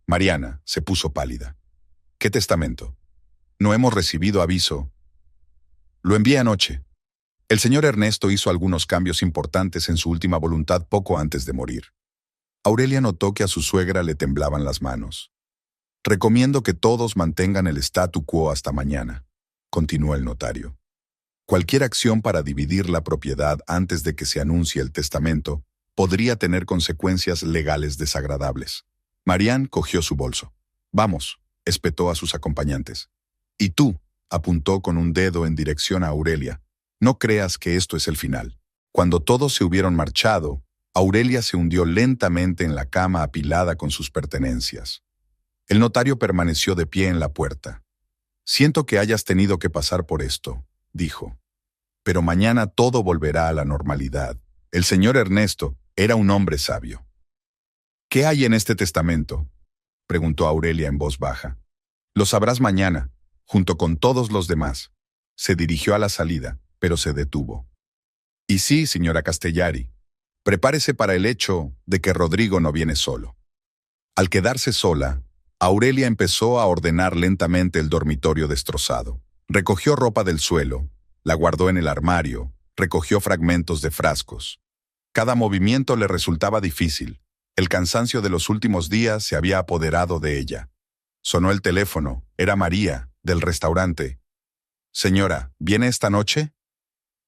Mariana se puso pálida. «¿Qué testamento? No hemos recibido aviso». «Lo envié anoche. El señor Ernesto hizo algunos cambios importantes en su última voluntad poco antes de morir». Aurelia notó que a su suegra le temblaban las manos. «Recomiendo que todos mantengan el statu quo hasta mañana», continuó el notario. «Cualquier acción para dividir la propiedad antes de que se anuncie el testamento podría tener consecuencias legales desagradables». Marianne cogió su bolso. «Vamos», espetó a sus acompañantes. «Y tú», apuntó con un dedo en dirección a Aurelia, «no creas que esto es el final». Cuando todos se hubieron marchado, Aurelia se hundió lentamente en la cama apilada con sus pertenencias. El notario permaneció de pie en la puerta. «Siento que hayas tenido que pasar por esto», dijo. «Pero mañana todo volverá a la normalidad. El señor Ernesto era un hombre sabio». «¿Qué hay en este testamento?», preguntó Aurelia en voz baja. «Lo sabrás mañana, junto con todos los demás». Se dirigió a la salida, pero se detuvo. «Y sí, señora Castellari, prepárese para el hecho de que Rodrigo no viene solo». Al quedarse sola, Aurelia empezó a ordenar lentamente el dormitorio destrozado. Recogió ropa del suelo, la guardó en el armario, recogió fragmentos de frascos. Cada movimiento le resultaba difícil. El cansancio de los últimos días se había apoderado de ella. Sonó el teléfono. Era María, del restaurante. «Señora, ¿viene esta noche?»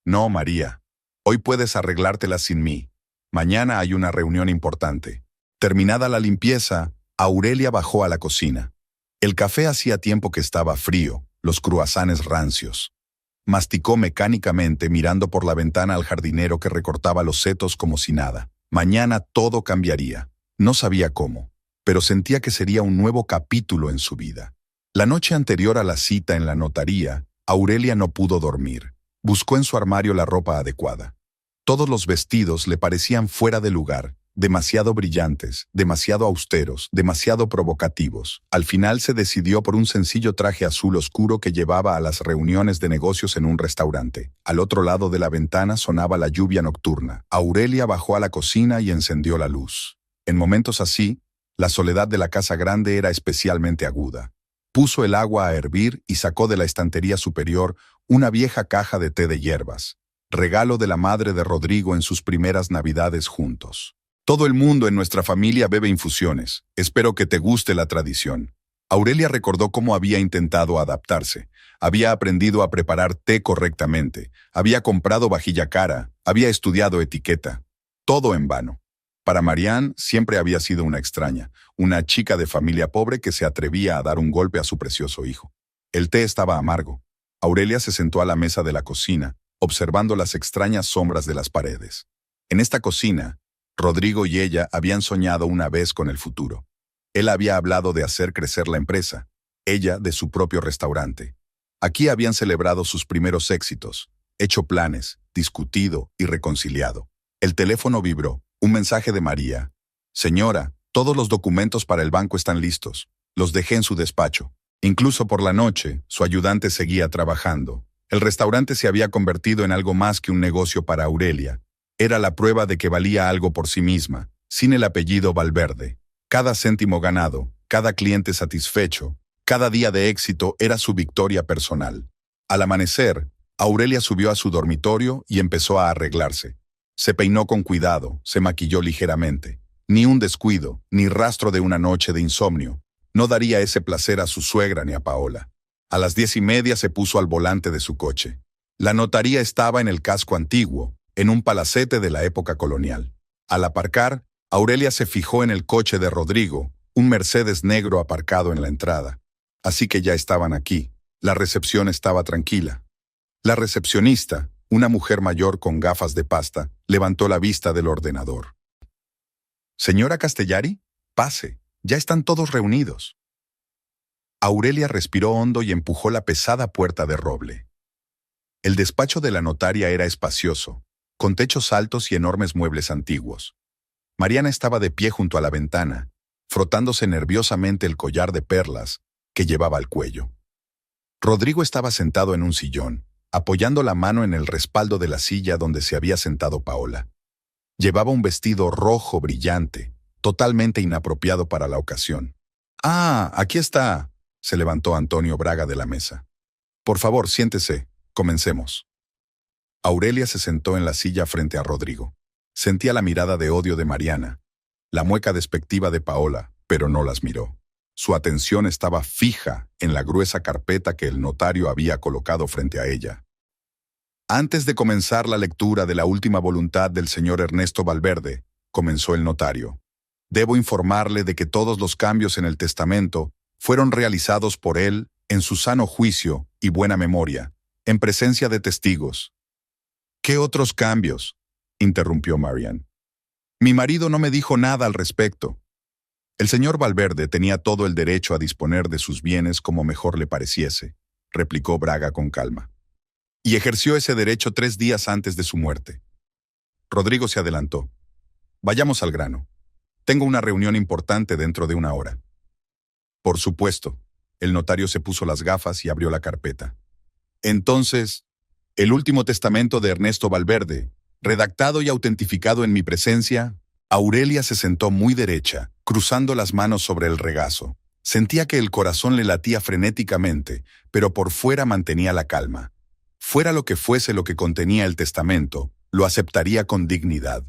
«No, María. Hoy puedes arreglártela sin mí. Mañana hay una reunión importante». Terminada la limpieza, Aurelia bajó a la cocina. El café hacía tiempo que estaba frío, los cruasanes rancios. Masticó mecánicamente mirando por la ventana al jardinero que recortaba los setos como si nada. Mañana todo cambiaría. No sabía cómo, pero sentía que sería un nuevo capítulo en su vida. La noche anterior a la cita en la notaría, Aurelia no pudo dormir. Buscó en su armario la ropa adecuada. Todos los vestidos le parecían fuera de lugar, demasiado brillantes, demasiado austeros, demasiado provocativos. Al final se decidió por un sencillo traje azul oscuro que llevaba a las reuniones de negocios en un restaurante. Al otro lado de la ventana sonaba la lluvia nocturna. Aurelia bajó a la cocina y encendió la luz. En momentos así, la soledad de la casa grande era especialmente aguda. Puso el agua a hervir y sacó de la estantería superior una vieja caja de té de hierbas, regalo de la madre de Rodrigo en sus primeras navidades juntos. «Todo el mundo en nuestra familia bebe infusiones. Espero que te guste la tradición». Aurelia recordó cómo había intentado adaptarse. Había aprendido a preparar té correctamente. Había comprado vajilla cara. Había estudiado etiqueta. Todo en vano. Para Marianne siempre había sido una extraña, una chica de familia pobre que se atrevía a dar un golpe a su precioso hijo. El té estaba amargo. Aurelia se sentó a la mesa de la cocina, observando las extrañas sombras de las paredes. En esta cocina, Rodrigo y ella habían soñado una vez con el futuro. Él había hablado de hacer crecer la empresa, ella de su propio restaurante. Aquí habían celebrado sus primeros éxitos, hecho planes, discutido y reconciliado. El teléfono vibró. Un mensaje de María. «Señora, todos los documentos para el banco están listos. Los dejé en su despacho». Incluso por la noche, su ayudante seguía trabajando. El restaurante se había convertido en algo más que un negocio para Aurelia. Era la prueba de que valía algo por sí misma, sin el apellido Valverde. Cada céntimo ganado, cada cliente satisfecho, cada día de éxito era su victoria personal. Al amanecer, Aurelia subió a su dormitorio y empezó a arreglarse. Se peinó con cuidado, se maquilló ligeramente. Ni un descuido, ni rastro de una noche de insomnio. No daría ese placer a su suegra ni a Paola. A las 10:30 se puso al volante de su coche. La notaría estaba en el casco antiguo, en un palacete de la época colonial. Al aparcar, Aurelia se fijó en el coche de Rodrigo, un Mercedes negro aparcado en la entrada. Así que ya estaban aquí. La recepción estaba tranquila. La recepcionista, una mujer mayor con gafas de pasta, levantó la vista del ordenador. «Señora Castellari, pase, ya están todos reunidos». Aurelia respiró hondo y empujó la pesada puerta de roble. El despacho de la notaria era espacioso, con techos altos y enormes muebles antiguos. Mariana estaba de pie junto a la ventana, frotándose nerviosamente el collar de perlas que llevaba al cuello. Rodrigo estaba sentado en un sillón, apoyando la mano en el respaldo de la silla donde se había sentado Paola. Llevaba un vestido rojo brillante, totalmente inapropiado para la ocasión. «Ah, aquí está», se levantó Antonio Braga de la mesa. «Por favor, siéntese, comencemos». Aurelia se sentó en la silla frente a Rodrigo. Sentía la mirada de odio de Mariana, la mueca despectiva de Paola, pero no las miró. Su atención estaba fija en la gruesa carpeta que el notario había colocado frente a ella. «Antes de comenzar la lectura de la última voluntad del señor Ernesto Valverde», comenzó el notario, «debo informarle de que todos los cambios en el testamento fueron realizados por él en su sano juicio y buena memoria, en presencia de testigos». «¿Qué otros cambios?», interrumpió Marianne. «Mi marido no me dijo nada al respecto». «El señor Valverde tenía todo el derecho a disponer de sus bienes como mejor le pareciese», replicó Braga con calma. «Y ejerció ese derecho 3 días antes de su muerte». Rodrigo se adelantó. «Vayamos al grano. Tengo una reunión importante dentro de 1 hora». «Por supuesto». El notario se puso las gafas y abrió la carpeta. «Entonces, el último testamento de Ernesto Valverde, redactado y autentificado en mi presencia». Aurelia se sentó muy derecha, cruzando las manos sobre el regazo. Sentía que el corazón le latía frenéticamente, pero por fuera mantenía la calma. Fuera lo que fuese lo que contenía el testamento, lo aceptaría con dignidad.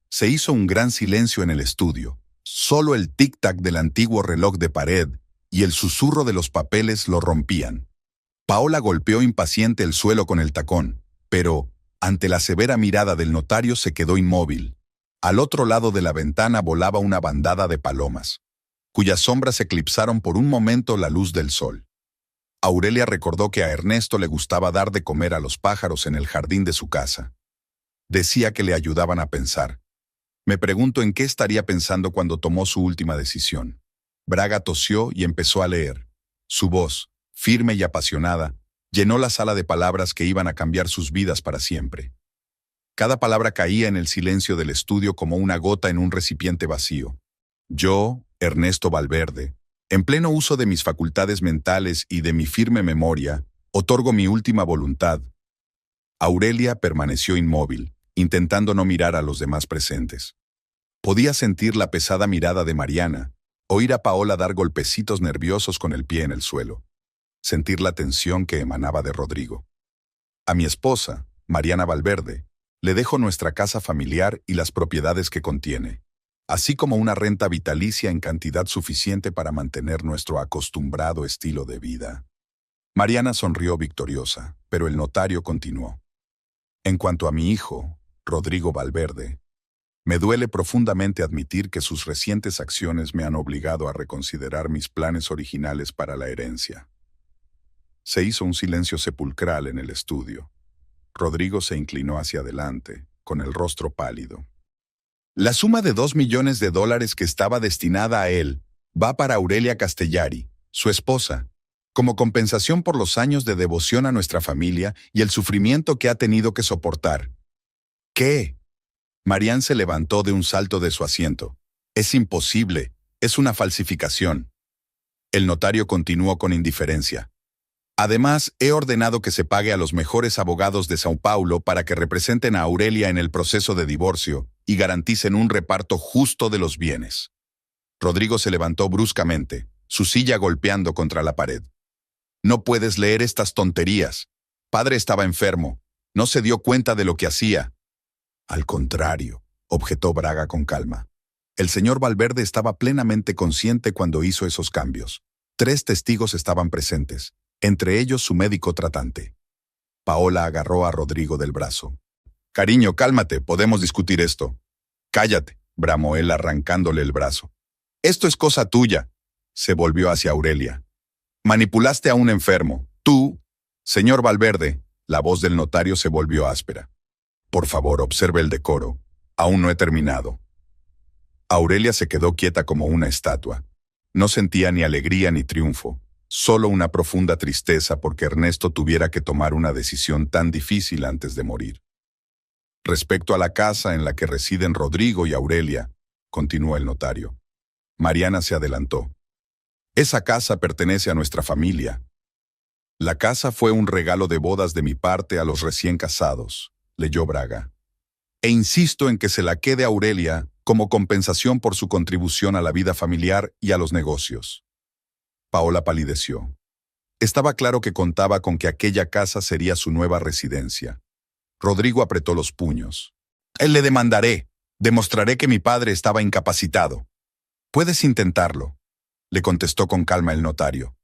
Se hizo un gran silencio en el estudio. Solo el tic-tac del antiguo reloj de pared y el susurro de los papeles lo rompían. Paola golpeó impaciente el suelo con el tacón, pero, ante la severa mirada del notario, se quedó inmóvil. Al otro lado de la ventana volaba una bandada de palomas, cuyas sombras eclipsaron por un momento la luz del sol. Aurelia recordó que a Ernesto le gustaba dar de comer a los pájaros en el jardín de su casa. Decía que le ayudaban a pensar. Me pregunto en qué estaría pensando cuando tomó su última decisión. Braga tosió y empezó a leer. Su voz, firme y apasionada, llenó la sala de palabras que iban a cambiar sus vidas para siempre. Cada palabra caía en el silencio del estudio como una gota en un recipiente vacío. Yo, Ernesto Valverde, en pleno uso de mis facultades mentales y de mi firme memoria, otorgo mi última voluntad. Aurelia permaneció inmóvil, intentando no mirar a los demás presentes. Podía sentir la pesada mirada de Mariana, oír a Paola dar golpecitos nerviosos con el pie en el suelo, sentir la tensión que emanaba de Rodrigo. A mi esposa, Mariana Valverde, le dejo nuestra casa familiar y las propiedades que contiene, así como una renta vitalicia en cantidad suficiente para mantener nuestro acostumbrado estilo de vida. Mariana sonrió victoriosa, pero el notario continuó. En cuanto a mi hijo, Rodrigo Valverde, me duele profundamente admitir que sus recientes acciones me han obligado a reconsiderar mis planes originales para la herencia. Se hizo un silencio sepulcral en el estudio. Rodrigo se inclinó hacia adelante, con el rostro pálido. La suma de $2 millones que estaba destinada a él va para Aurelia Castellari, su esposa, como compensación por los años de devoción a nuestra familia y el sufrimiento que ha tenido que soportar. ¿Qué? Marián se levantó de un salto de su asiento. Es imposible, es una falsificación. El notario continuó con indiferencia. Además, he ordenado que se pague a los mejores abogados de São Paulo para que representen a Aurelia en el proceso de divorcio y garanticen un reparto justo de los bienes. Rodrigo se levantó bruscamente, su silla golpeando contra la pared. No puedes leer estas tonterías. Padre estaba enfermo. No se dio cuenta de lo que hacía. Al contrario, objetó Braga con calma. El señor Valverde estaba plenamente consciente cuando hizo esos cambios. 3 testigos estaban presentes, entre ellos su médico tratante. Paola agarró a Rodrigo del brazo. Cariño, cálmate, podemos discutir esto. Cállate, bramó él arrancándole el brazo. Esto es cosa tuya. Se volvió hacia Aurelia. Manipulaste a un enfermo. Tú, señor Valverde. La voz del notario se volvió áspera. Por favor, observe el decoro. Aún no he terminado. Aurelia se quedó quieta como una estatua. No sentía ni alegría ni triunfo, solo una profunda tristeza porque Ernesto tuviera que tomar una decisión tan difícil antes de morir. Respecto a la casa en la que residen Rodrigo y Aurelia, continuó el notario. Mariana se adelantó. Esa casa pertenece a nuestra familia. La casa fue un regalo de bodas de mi parte a los recién casados, leyó Braga. E insisto en que se la quede a Aurelia como compensación por su contribución a la vida familiar y a los negocios. Paola palideció. Estaba claro que contaba con que aquella casa sería su nueva residencia. Rodrigo apretó los puños. Él le demandaré. Demostraré que mi padre estaba incapacitado. Puedes intentarlo, le contestó con calma el notario.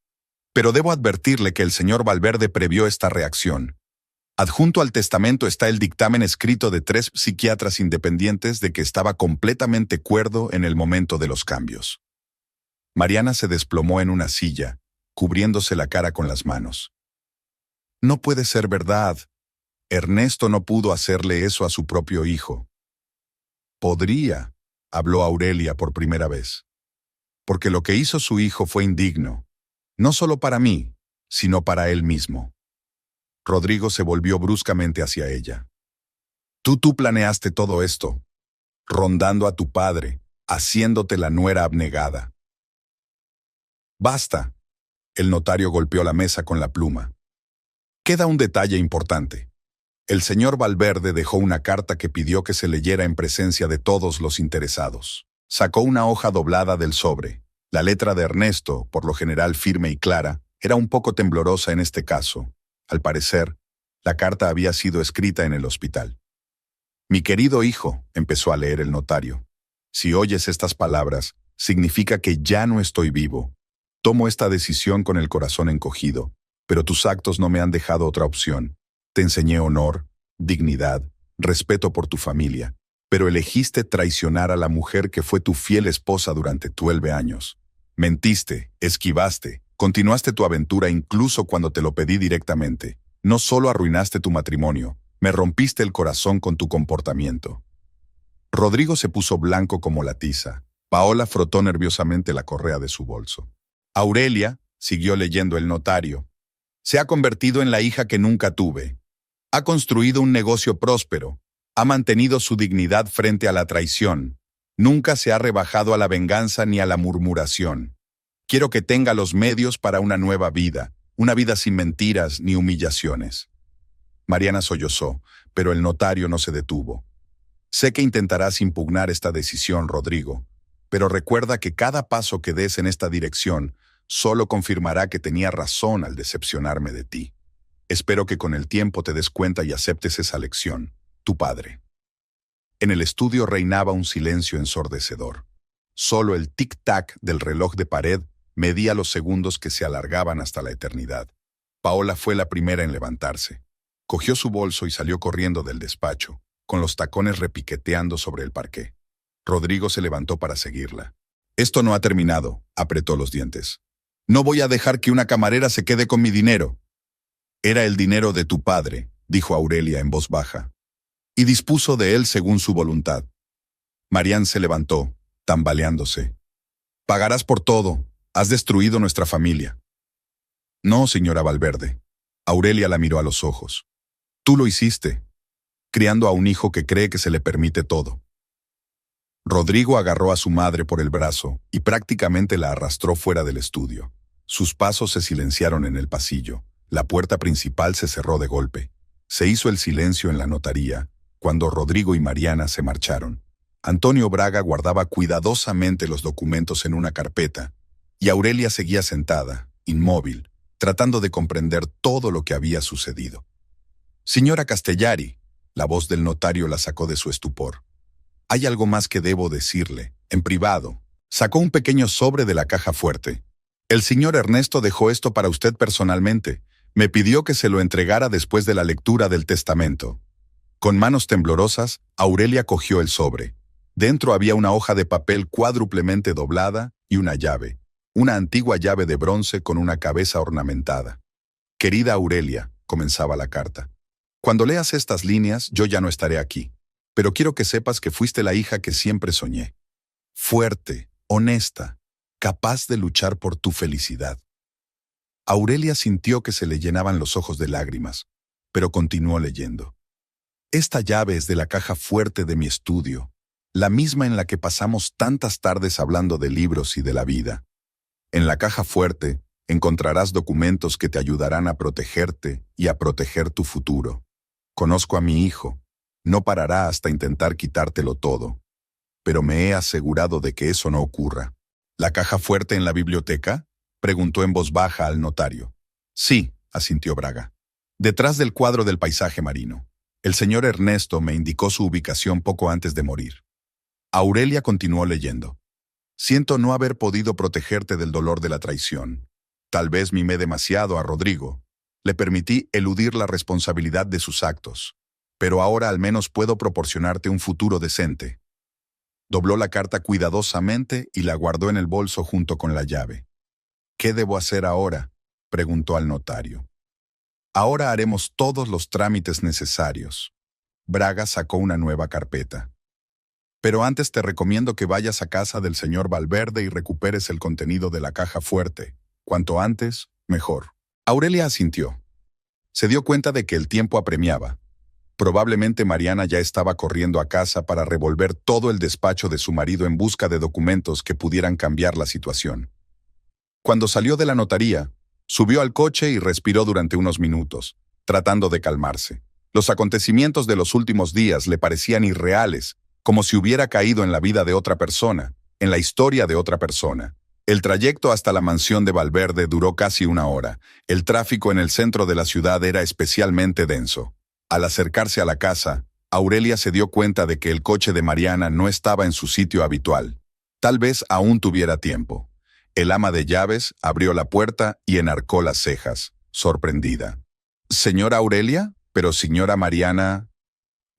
Pero debo advertirle que el señor Valverde previó esta reacción. Adjunto al testamento está el dictamen escrito de 3 psiquiatras independientes de que estaba completamente cuerdo en el momento de los cambios. Mariana se desplomó en una silla, cubriéndose la cara con las manos. No puede ser verdad. Ernesto no pudo hacerle eso a su propio hijo. Podría, habló Aurelia por primera vez. Porque lo que hizo su hijo fue indigno, no solo para mí, sino para él mismo. Rodrigo se volvió bruscamente hacia ella. Tú planeaste todo esto, rondando a tu padre, haciéndote la nuera abnegada. Basta. El notario golpeó la mesa con la pluma. Queda un detalle importante. El señor Valverde dejó una carta que pidió que se leyera en presencia de todos los interesados. Sacó una hoja doblada del sobre. La letra de Ernesto, por lo general firme y clara, era un poco temblorosa en este caso. Al parecer, La carta había sido escrita en el hospital. Mi querido hijo, empezó a leer el notario. Si oyes estas palabras, significa que ya no estoy vivo. Tomo esta decisión con el corazón encogido, pero tus actos no me han dejado otra opción. Te enseñé honor, dignidad, respeto por tu familia, pero elegiste traicionar a la mujer que fue tu fiel esposa durante 12 años. Mentiste, esquivaste, continuaste tu aventura incluso cuando te lo pedí directamente. No solo arruinaste tu matrimonio, me rompiste el corazón con tu comportamiento. Rodrigo se puso blanco como la tiza. Paola frotó nerviosamente la correa de su bolso. Aurelia, siguió leyendo el notario, se ha convertido en la hija que nunca tuve. Ha construido un negocio próspero. Ha mantenido su dignidad frente a la traición. Nunca se ha rebajado a la venganza ni a la murmuración. Quiero que tenga los medios para una nueva vida, una vida sin mentiras ni humillaciones. Mariana sollozó, pero el notario no se detuvo. Sé que intentarás impugnar esta decisión, Rodrigo, pero recuerda que cada paso que des en esta dirección solo confirmará que tenía razón al decepcionarme de ti. Espero que con el tiempo te des cuenta y aceptes esa lección, tu padre. En el estudio reinaba un silencio ensordecedor. Solo el tic-tac del reloj de pared medía los segundos que se alargaban hasta la eternidad. Paola fue la primera en levantarse. Cogió su bolso y salió corriendo del despacho, con los tacones repiqueteando sobre el parqué. Rodrigo se levantó para seguirla. Esto no ha terminado, apretó los dientes. No voy a dejar que una camarera se quede con mi dinero. Era el dinero de tu padre, dijo Aurelia en voz baja, y dispuso de él según su voluntad. Marián se levantó, tambaleándose. Pagarás por todo, has destruido nuestra familia. No, señora Valverde. Aurelia la miró a los ojos. Tú lo hiciste, criando a un hijo que cree que se le permite todo. Rodrigo agarró a su madre por el brazo y prácticamente la arrastró fuera del estudio. Sus pasos se silenciaron en el pasillo. La puerta principal se cerró de golpe. Se hizo el silencio en la notaría cuando Rodrigo y Mariana se marcharon. Antonio Braga guardaba cuidadosamente los documentos en una carpeta y Aurelia seguía sentada, inmóvil, tratando de comprender todo lo que había sucedido. Señora Castellari, la voz del notario la sacó de su estupor. Hay algo más que debo decirle, en privado. Sacó un pequeño sobre de la caja fuerte. El señor Ernesto dejó esto para usted personalmente. Me pidió que se lo entregara después de la lectura del testamento. Con manos temblorosas, Aurelia cogió el sobre. Dentro había una hoja de papel cuádruplemente doblada y una llave. Una antigua llave de bronce con una cabeza ornamentada. Querida Aurelia, comenzaba la carta. Cuando leas estas líneas, yo ya no estaré aquí. Pero quiero que sepas que fuiste la hija que siempre soñé. Fuerte, honesta, capaz de luchar por tu felicidad. Aurelia sintió que se le llenaban los ojos de lágrimas, pero continuó leyendo. Esta llave es de la caja fuerte de mi estudio, la misma en la que pasamos tantas tardes hablando de libros y de la vida. En la caja fuerte encontrarás documentos que te ayudarán a protegerte y a proteger tu futuro. Conozco a mi hijo. No parará hasta intentar quitártelo todo. Pero me he asegurado de que eso no ocurra. ¿La caja fuerte en la biblioteca? Preguntó en voz baja al notario. Sí, asintió Braga. Detrás del cuadro del paisaje marino. El señor Ernesto me indicó su ubicación poco antes de morir. Aurelia continuó leyendo. Siento no haber podido protegerte del dolor de la traición. Tal vez mimé demasiado a Rodrigo. Le permití eludir la responsabilidad de sus actos. Pero ahora al menos puedo proporcionarte un futuro decente. Dobló la carta cuidadosamente y la guardó en el bolso junto con la llave. ¿Qué debo hacer ahora?, preguntó al notario. Ahora haremos todos los trámites necesarios. Braga sacó una nueva carpeta. Pero antes te recomiendo que vayas a casa del señor Valverde y recuperes el contenido de la caja fuerte. Cuanto antes, mejor. Aurelia asintió. Se dio cuenta de que el tiempo apremiaba. Probablemente Mariana ya estaba corriendo a casa para revolver todo el despacho de su marido en busca de documentos que pudieran cambiar la situación. Cuando salió de la notaría, subió al coche y respiró durante unos minutos, tratando de calmarse. Los acontecimientos de los últimos días le parecían irreales, como si hubiera caído en la vida de otra persona, en la historia de otra persona. El trayecto hasta la mansión de Valverde duró casi una hora. El tráfico en el centro de la ciudad era especialmente denso. Al acercarse a la casa, Aurelia se dio cuenta de que el coche de Mariana no estaba en su sitio habitual. Tal vez aún tuviera tiempo. El ama de llaves abrió la puerta y enarcó las cejas, sorprendida. «¿Señora Aurelia? Pero señora Mariana...»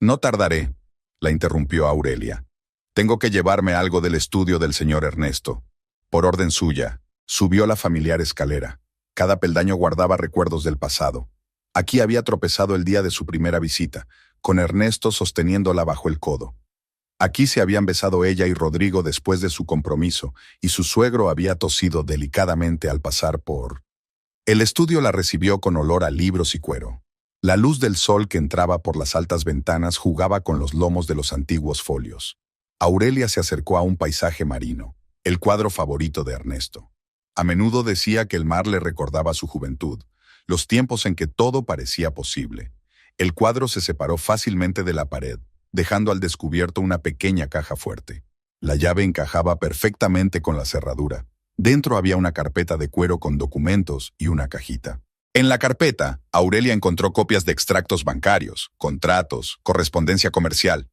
«No tardaré», la interrumpió Aurelia. «Tengo que llevarme algo del estudio del señor Ernesto». Por orden suya, subió la familiar escalera. Cada peldaño guardaba recuerdos del pasado. Aquí había tropezado el día de su primera visita, con Ernesto sosteniéndola bajo el codo. Aquí se habían besado ella y Rodrigo después de su compromiso, y su suegro había tosido delicadamente al pasar por... El estudio la recibió con olor a libros y cuero. La luz del sol que entraba por las altas ventanas jugaba con los lomos de los antiguos folios. Aurelia se acercó a un paisaje marino, el cuadro favorito de Ernesto. A menudo decía que el mar le recordaba su juventud, los tiempos en que todo parecía posible. El cuadro se separó fácilmente de la pared, dejando al descubierto una pequeña caja fuerte. La llave encajaba perfectamente con la cerradura. Dentro había una carpeta de cuero con documentos y una cajita. En la carpeta, Aurelia encontró copias de extractos bancarios, contratos, correspondencia comercial.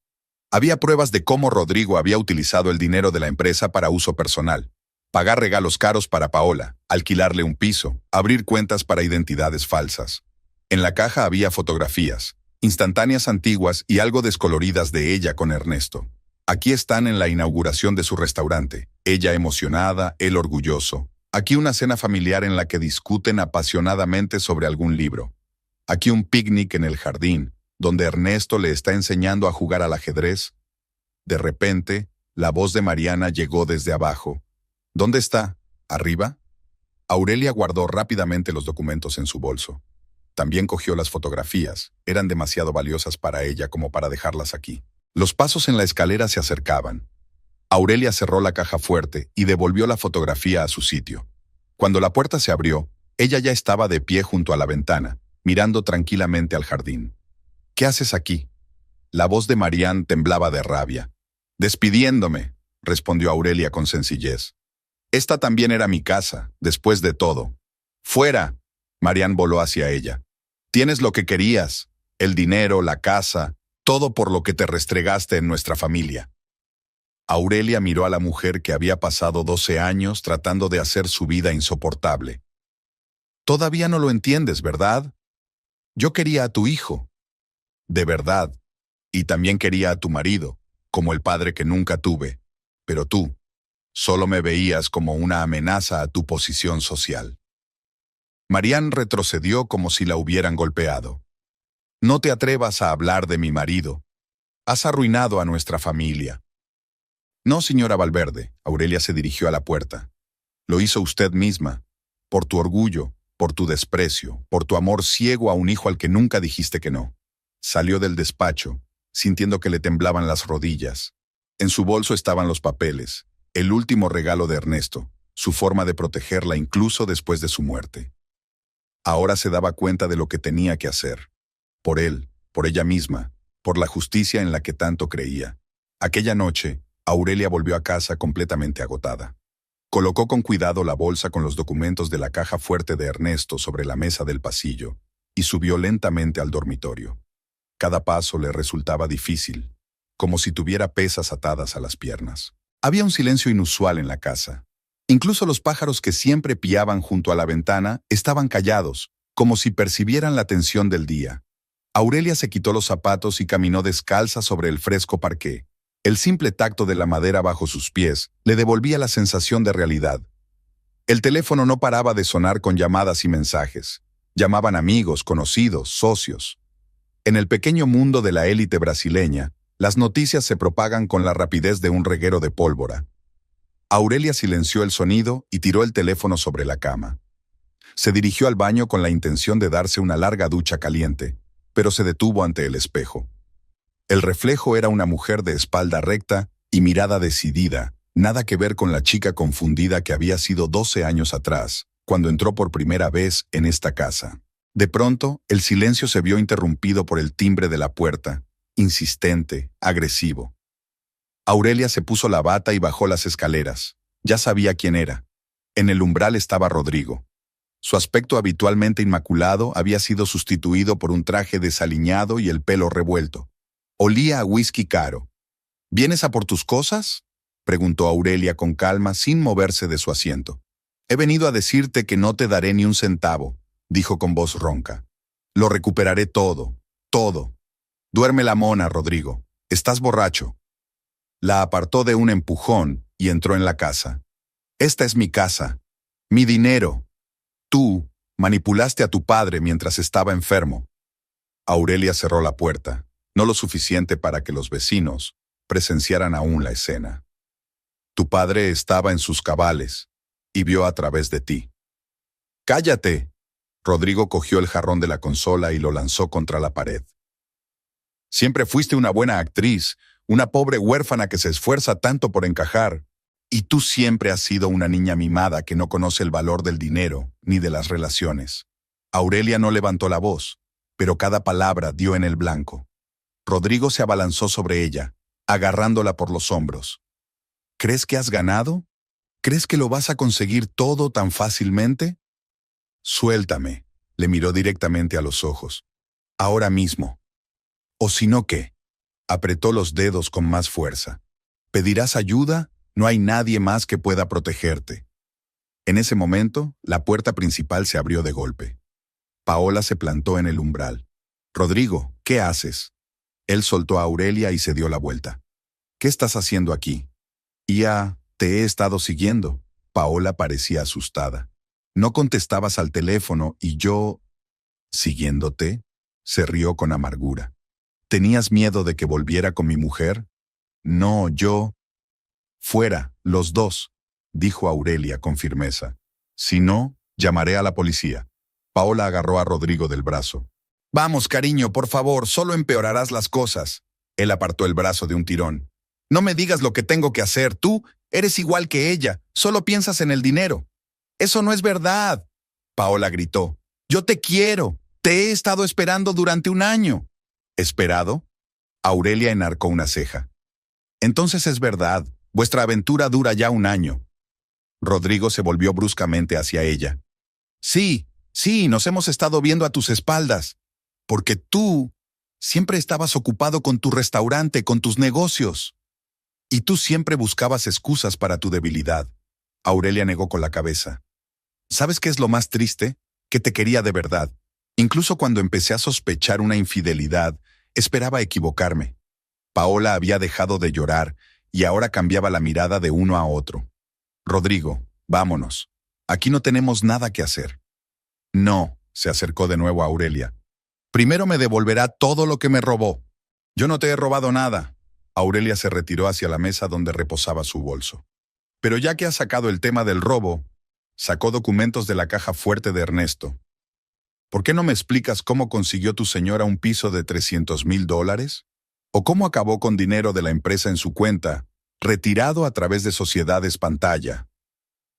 Había pruebas de cómo Rodrigo había utilizado el dinero de la empresa para uso personal, pagar regalos caros para Paola, alquilarle un piso, abrir cuentas para identidades falsas. En la caja había fotografías, instantáneas antiguas y algo descoloridas de ella con Ernesto. Aquí están en la inauguración de su restaurante, ella emocionada, él orgulloso. Aquí una cena familiar en la que discuten apasionadamente sobre algún libro. Aquí un picnic en el jardín, donde Ernesto le está enseñando a jugar al ajedrez. De repente, la voz de Mariana llegó desde abajo. «¿Dónde está? ¿Arriba?» Aurelia guardó rápidamente los documentos en su bolso. También cogió las fotografías. Eran demasiado valiosas para ella como para dejarlas aquí. Los pasos en la escalera se acercaban. Aurelia cerró la caja fuerte y devolvió la fotografía a su sitio. Cuando la puerta se abrió, ella ya estaba de pie junto a la ventana, mirando tranquilamente al jardín. «¿Qué haces aquí?» La voz de Marián temblaba de rabia. «Despidiéndome», respondió Aurelia con sencillez. «Esta también era mi casa, después de todo». «¡Fuera!», Marián voló hacia ella. «Tienes lo que querías, el dinero, la casa, todo por lo que te restregaste en nuestra familia». Aurelia miró a la mujer que había pasado 12 años tratando de hacer su vida insoportable. «Todavía no lo entiendes, ¿verdad? Yo quería a tu hijo. De verdad. Y también quería a tu marido, como el padre que nunca tuve. Pero tú solo me veías como una amenaza a tu posición social». Marián retrocedió como si la hubieran golpeado. «No te atrevas a hablar de mi marido. Has arruinado a nuestra familia». «No, señora Valverde», Aurelia se dirigió a la puerta. «Lo hizo usted misma, por tu orgullo, por tu desprecio, por tu amor ciego a un hijo al que nunca dijiste que no». Salió del despacho, sintiendo que le temblaban las rodillas. En su bolso estaban los papeles, el último regalo de Ernesto, su forma de protegerla incluso después de su muerte. Ahora se daba cuenta de lo que tenía que hacer. Por él, por ella misma, por la justicia en la que tanto creía. Aquella noche, Aurelia volvió a casa completamente agotada. Colocó con cuidado la bolsa con los documentos de la caja fuerte de Ernesto sobre la mesa del pasillo y subió lentamente al dormitorio. Cada paso le resultaba difícil, como si tuviera pesas atadas a las piernas. Había un silencio inusual en la casa. Incluso los pájaros que siempre piaban junto a la ventana estaban callados, como si percibieran la tensión del día. Aurelia se quitó los zapatos y caminó descalza sobre el fresco parqué. El simple tacto de la madera bajo sus pies le devolvía la sensación de realidad. El teléfono no paraba de sonar con llamadas y mensajes. Llamaban amigos, conocidos, socios. En el pequeño mundo de la élite brasileña, las noticias se propagan con la rapidez de un reguero de pólvora. Aurelia silenció el sonido y tiró el teléfono sobre la cama. Se dirigió al baño con la intención de darse una larga ducha caliente, pero se detuvo ante el espejo. El reflejo era una mujer de espalda recta y mirada decidida, nada que ver con la chica confundida que había sido 12 años atrás, cuando entró por primera vez en esta casa. De pronto, el silencio se vio interrumpido por el timbre de la puerta, insistente, agresivo. Aurelia se puso la bata y bajó las escaleras. Ya sabía quién era. En el umbral estaba Rodrigo. Su aspecto habitualmente inmaculado había sido sustituido por un traje desaliñado y el pelo revuelto. Olía a whisky caro. ¿Vienes a por tus cosas?, preguntó Aurelia con calma, sin moverse de su asiento. He venido a decirte que no te daré ni un centavo, dijo con voz ronca. Lo recuperaré todo, todo. Duerme la mona, Rodrigo. Estás borracho. La apartó de un empujón y entró en la casa. Esta es mi casa, mi dinero. Tú manipulaste a tu padre mientras estaba enfermo. Aurelia cerró la puerta, no lo suficiente para que los vecinos presenciaran aún la escena. Tu padre estaba en sus cabales y vio a través de ti. ¡Cállate! Rodrigo cogió el jarrón de la consola y lo lanzó contra la pared. Siempre fuiste una buena actriz, una pobre huérfana que se esfuerza tanto por encajar. Y tú siempre has sido una niña mimada que no conoce el valor del dinero ni de las relaciones. Aurelia no levantó la voz, pero cada palabra dio en el blanco. Rodrigo se abalanzó sobre ella, agarrándola por los hombros. ¿Crees que has ganado? ¿Crees que lo vas a conseguir todo tan fácilmente? Suéltame, le miró directamente a los ojos. Ahora mismo. ¿O si no qué? Apretó los dedos con más fuerza. ¿Pedirás ayuda? No hay nadie más que pueda protegerte. En ese momento, la puerta principal se abrió de golpe. Paola se plantó en el umbral. Rodrigo, ¿qué haces? Él soltó a Aurelia y se dio la vuelta. ¿Qué estás haciendo aquí? Te he estado siguiendo. Paola parecía asustada. No contestabas al teléfono y yo... ¿Siguiéndote? Se rió con amargura. ¿Tenías miedo de que volviera con mi mujer? No, yo... Fuera, los dos, dijo Aurelia con firmeza. Si no, llamaré a la policía. Paola agarró a Rodrigo del brazo. Vamos, cariño, por favor, solo empeorarás las cosas. Él apartó el brazo de un tirón. No me digas lo que tengo que hacer, tú eres igual que ella, solo piensas en el dinero. Eso no es verdad. Paola gritó. Yo te quiero, te he estado esperando durante un año. ¿Esperado? Aurelia enarcó una ceja. Entonces es verdad, vuestra aventura dura ya un año. Rodrigo se volvió bruscamente hacia ella. Sí, nos hemos estado viendo a tus espaldas, porque tú siempre estabas ocupado con tu restaurante, con tus negocios. Y tú siempre buscabas excusas para tu debilidad. Aurelia negó con la cabeza. ¿Sabes qué es lo más triste? Que te quería de verdad. Incluso cuando empecé a sospechar una infidelidad, esperaba equivocarme. Paola había dejado de llorar y ahora cambiaba la mirada de uno a otro. Rodrigo, vámonos. Aquí no tenemos nada que hacer. No, se acercó de nuevo a Aurelia. Primero me devolverá todo lo que me robó. Yo no te he robado nada. Aurelia se retiró hacia la mesa donde reposaba su bolso. Pero ya que has sacado el tema del robo, sacó documentos de la caja fuerte de Ernesto. ¿Por qué no me explicas cómo consiguió tu señora un piso de $300,000? ¿O cómo acabó con dinero de la empresa en su cuenta, retirado a través de sociedades pantalla?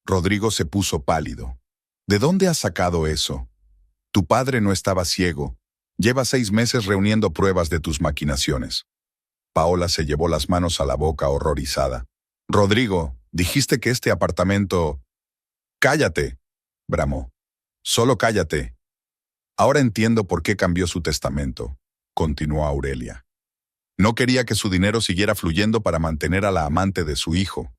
Rodrigo se puso pálido. ¿De dónde has sacado eso? Tu padre no estaba ciego. Lleva 6 meses reuniendo pruebas de tus maquinaciones. Paola se llevó las manos a la boca horrorizada. Rodrigo, dijiste que este apartamento... ¡Cállate!, bramó. Solo cállate. Ahora entiendo por qué cambió su testamento, continuó Aurelia. No quería que su dinero siguiera fluyendo para mantener a la amante de su hijo.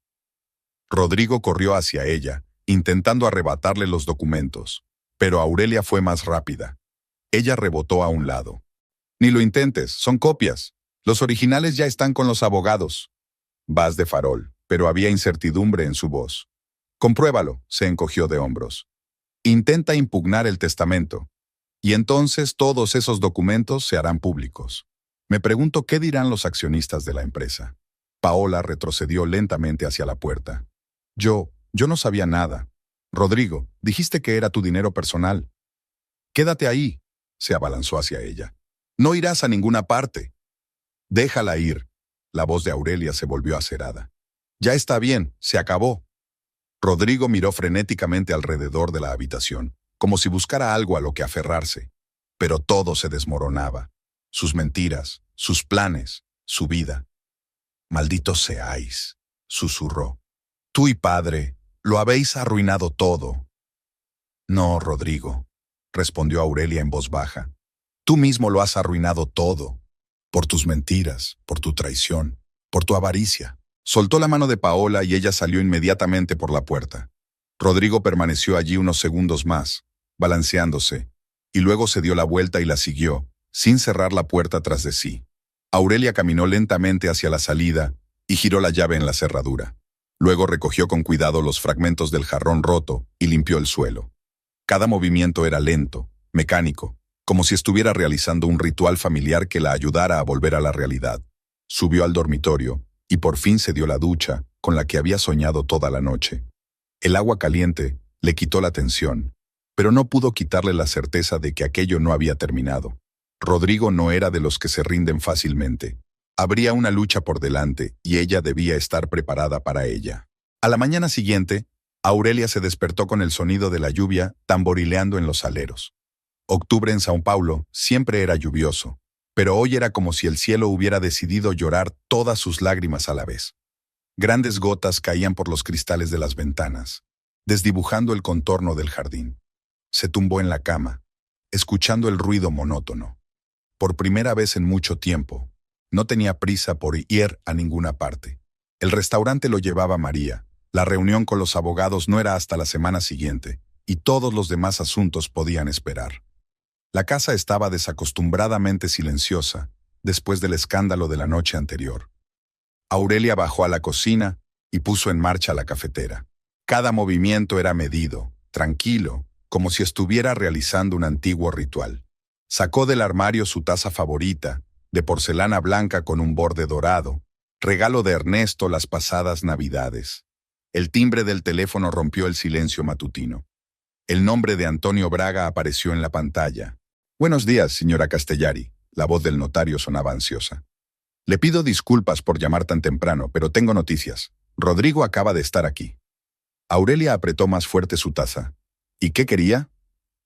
Rodrigo corrió hacia ella, intentando arrebatarle los documentos, pero Aurelia fue más rápida. Ella rebotó a un lado. Ni lo intentes, son copias. Los originales ya están con los abogados. Vas de farol, pero había incertidumbre en su voz. Compruébalo, se encogió de hombros. Intenta impugnar el testamento, y entonces todos esos documentos se harán públicos. Me pregunto qué dirán los accionistas de la empresa. Paola retrocedió lentamente hacia la puerta. Yo no sabía nada. Rodrigo, dijiste que era tu dinero personal. Quédate ahí, se abalanzó hacia ella. No irás a ninguna parte. Déjala ir. La voz de Aurelia se volvió acerada. Ya está bien, se acabó. Rodrigo miró frenéticamente alrededor de la habitación, como si buscara algo a lo que aferrarse. Pero todo se desmoronaba. Sus mentiras, sus planes, su vida. Malditos seáis, susurró. Tú y padre, Lo habéis arruinado todo. No, Rodrigo, respondió Aurelia en voz baja. Tú mismo lo has arruinado todo. Por tus mentiras, por tu traición, por tu avaricia. Soltó la mano de Paola y ella salió inmediatamente por la puerta. Rodrigo permaneció allí unos segundos más, balanceándose, y luego se dio la vuelta y la siguió, sin cerrar la puerta tras de sí. Aurelia caminó lentamente hacia la salida y giró la llave en la cerradura. Luego recogió con cuidado los fragmentos del jarrón roto y limpió el suelo. Cada movimiento era lento, mecánico, como si estuviera realizando un ritual familiar que la ayudara a volver a la realidad. Subió al dormitorio y por fin se dio la ducha con la que había soñado toda la noche. El agua caliente le quitó la tensión, pero no pudo quitarle la certeza de que aquello no había terminado. Rodrigo no era de los que se rinden fácilmente. Habría una lucha por delante y ella debía estar preparada para ella. A la mañana siguiente, Aurelia se despertó con el sonido de la lluvia tamborileando en los aleros. Octubre en São Paulo siempre era lluvioso, pero hoy era como si el cielo hubiera decidido llorar todas sus lágrimas a la vez. Grandes gotas caían por los cristales de las ventanas, desdibujando el contorno del jardín. Se tumbó en la cama, escuchando el ruido monótono. Por primera vez en mucho tiempo, no tenía prisa por ir a ninguna parte. El restaurante lo llevaba María, la reunión con los abogados no era hasta la semana siguiente, y todos los demás asuntos podían esperar. La casa estaba desacostumbradamente silenciosa, después del escándalo de la noche anterior. Aurelia bajó a la cocina y puso en marcha la cafetera. Cada movimiento era medido, tranquilo, como si estuviera realizando un antiguo ritual. Sacó del armario su taza favorita, de porcelana blanca con un borde dorado, regalo de Ernesto las pasadas Navidades. El timbre del teléfono rompió el silencio matutino. El nombre de Antonio Braga apareció en la pantalla. «Buenos días, señora Castellari», la voz del notario sonaba ansiosa. «Le pido disculpas por llamar tan temprano, pero tengo noticias. Rodrigo acaba de estar aquí». Aurelia apretó más fuerte su taza. ¿Y qué quería?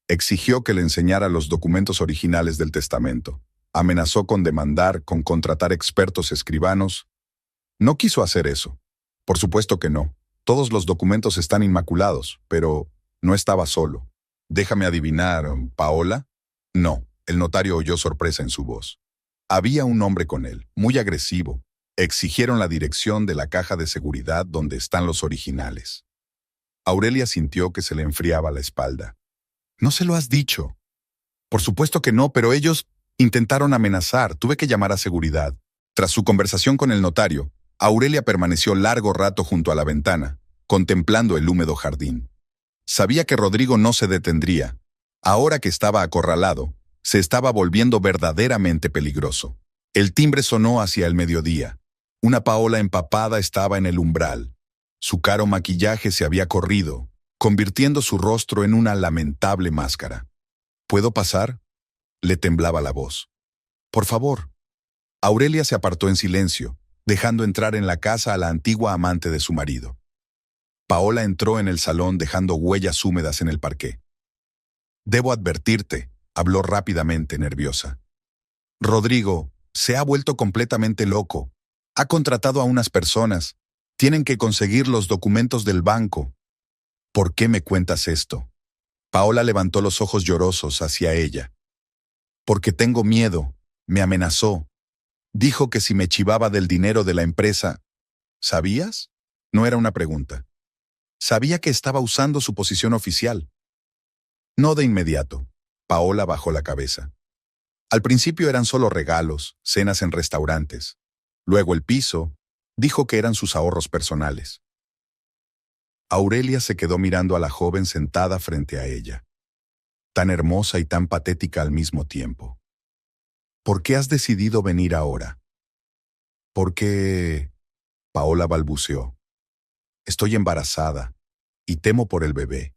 Exigió que le enseñara los documentos originales del testamento. Amenazó con demandar, con contratar expertos escribanos. No quiso hacer eso. Por supuesto que no. Todos los documentos están inmaculados, pero no estaba solo. Déjame adivinar, ¿Paola? No, el notario oyó sorpresa en su voz. Había un hombre con él, muy agresivo. Exigieron la dirección de la caja de seguridad donde están los originales. Aurelia sintió que se le enfriaba la espalda. «¿No se lo has dicho?» «Por supuesto que no, pero ellos intentaron amenazar. Tuve que llamar a seguridad». Tras su conversación con el notario, Aurelia permaneció largo rato junto a la ventana, contemplando el húmedo jardín. Sabía que Rodrigo no se detendría. Ahora que estaba acorralado, se estaba volviendo verdaderamente peligroso. El timbre sonó hacia el mediodía. Una Paola empapada estaba en el umbral. Su caro maquillaje se había corrido, convirtiendo su rostro en una lamentable máscara. «¿Puedo pasar?» Le temblaba la voz. «Por favor». Aurelia se apartó en silencio, dejando entrar en la casa a la antigua amante de su marido. Paola entró en el salón dejando huellas húmedas en el parqué. «Debo advertirte», habló rápidamente, nerviosa. «Rodrigo se ha vuelto completamente loco. Ha contratado a unas personas. Tienen que conseguir los documentos del banco». «¿Por qué me cuentas esto?» Paola levantó los ojos llorosos hacia ella. «Porque tengo miedo. Me amenazó. Dijo que si me chivaba del dinero de la empresa». «¿Sabías?» No era una pregunta. Sabía que estaba usando su posición oficial. No de inmediato. Paola bajó la cabeza. Al principio eran solo regalos, cenas en restaurantes. Luego el piso. Dijo que eran sus ahorros personales. Aurelia se quedó mirando a la joven sentada frente a ella. Tan hermosa y tan patética al mismo tiempo. «¿Por qué has decidido venir ahora?» «¿Por qué?» Paola balbuceó. «Estoy embarazada y temo por el bebé».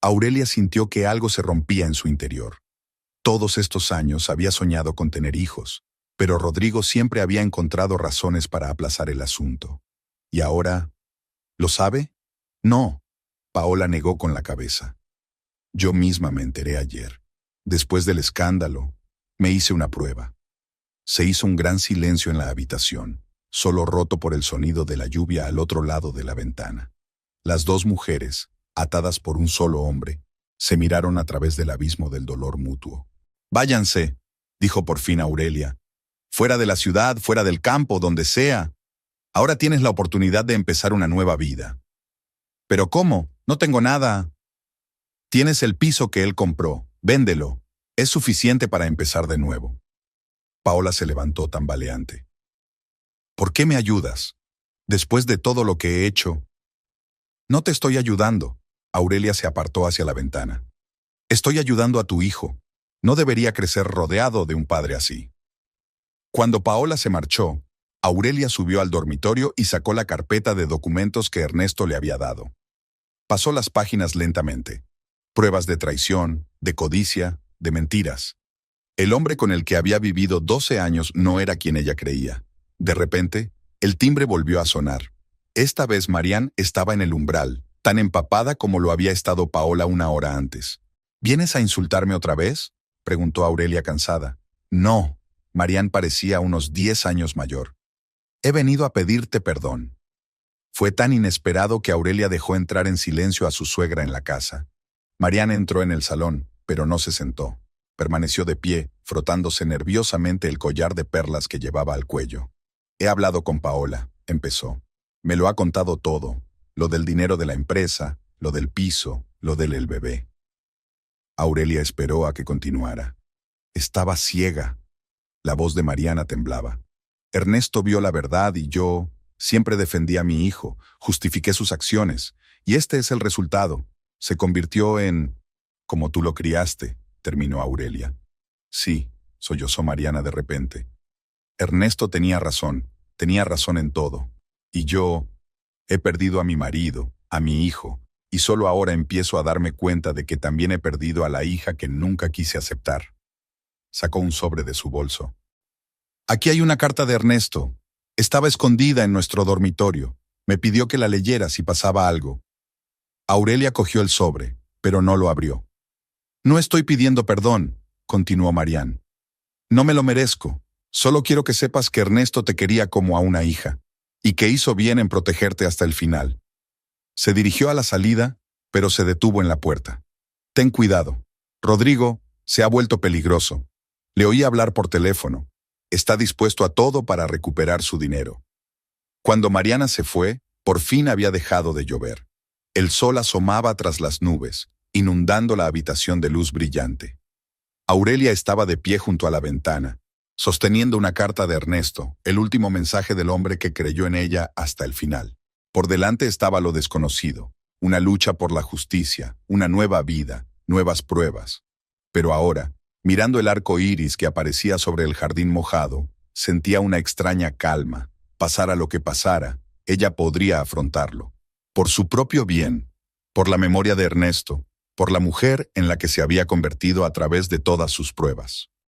Aurelia sintió que algo se rompía en su interior. Todos estos años había soñado con tener hijos, pero Rodrigo siempre había encontrado razones para aplazar el asunto. ¿Y ahora? ¿Lo sabe? No. Paola negó con la cabeza. Yo misma me enteré ayer. Después del escándalo, me hice una prueba. Se hizo un gran silencio en la habitación, solo roto por el sonido de la lluvia al otro lado de la ventana. Las dos mujeres, atadas por un solo hombre, se miraron a través del abismo del dolor mutuo. «Váyanse», dijo por fin Aurelia. «Fuera de la ciudad, fuera del campo, donde sea. Ahora tienes la oportunidad de empezar una nueva vida». «¿Pero cómo? No tengo nada». «Tienes el piso que él compró. Véndelo. Es suficiente para empezar de nuevo». Paola se levantó tambaleante. «¿Por qué me ayudas? Después de todo lo que he hecho». «No te estoy ayudando». Aurelia se apartó hacia la ventana. «Estoy ayudando a tu hijo. No debería crecer rodeado de un padre así». Cuando Paola se marchó, Aurelia subió al dormitorio y sacó la carpeta de documentos que Ernesto le había dado. Pasó las páginas lentamente. Pruebas de traición, de codicia, de mentiras. El hombre con el que había vivido 12 años no era quien ella creía. De repente, el timbre volvió a sonar. Esta vez Marian estaba en el umbral, tan empapada como lo había estado Paola una hora antes. «¿Vienes a insultarme otra vez?», preguntó Aurelia cansada. «No». Marian parecía unos 10 años mayor. «He venido a pedirte perdón». Fue tan inesperado que Aurelia dejó entrar en silencio a su suegra en la casa. Marian entró en el salón, pero no se sentó. Permaneció de pie, frotándose nerviosamente el collar de perlas que llevaba al cuello. «He hablado con Paola», empezó. «Me lo ha contado todo, lo del dinero de la empresa, lo del piso, lo del bebé». Aurelia esperó a que continuara. Estaba ciega. La voz de Mariana temblaba. «Ernesto vio la verdad y yo siempre defendí a mi hijo, justifiqué sus acciones, y este es el resultado. Se convirtió en... como tú lo criaste», terminó Aurelia. «Sí», sollozó Mariana de repente. «Ernesto tenía razón en todo. Y yo he perdido a mi marido, a mi hijo, y solo ahora empiezo a darme cuenta de que también he perdido a la hija que nunca quise aceptar». Sacó un sobre de su bolso. «Aquí hay una carta de Ernesto. Estaba escondida en nuestro dormitorio. Me pidió que la leyera si pasaba algo». Aurelia cogió el sobre, pero no lo abrió. «No estoy pidiendo perdón», continuó Marian. «No me lo merezco. Solo quiero que sepas que Ernesto te quería como a una hija, y que hizo bien en protegerte hasta el final». Se dirigió a la salida, pero se detuvo en la puerta. «Ten cuidado. Rodrigo se ha vuelto peligroso. Le oí hablar por teléfono. Está dispuesto a todo para recuperar su dinero». Cuando Mariana se fue, por fin había dejado de llover. El sol asomaba tras las nubes, inundando la habitación de luz brillante. Aurelia estaba de pie junto a la ventana, sosteniendo una carta de Ernesto, el último mensaje del hombre que creyó en ella hasta el final. Por delante estaba lo desconocido, una lucha por la justicia, una nueva vida, nuevas pruebas. Pero ahora, mirando el arco iris que aparecía sobre el jardín mojado, sentía una extraña calma. Pasara lo que pasara, ella podría afrontarlo. Por su propio bien, por la memoria de Ernesto, por la mujer en la que se había convertido a través de todas sus pruebas.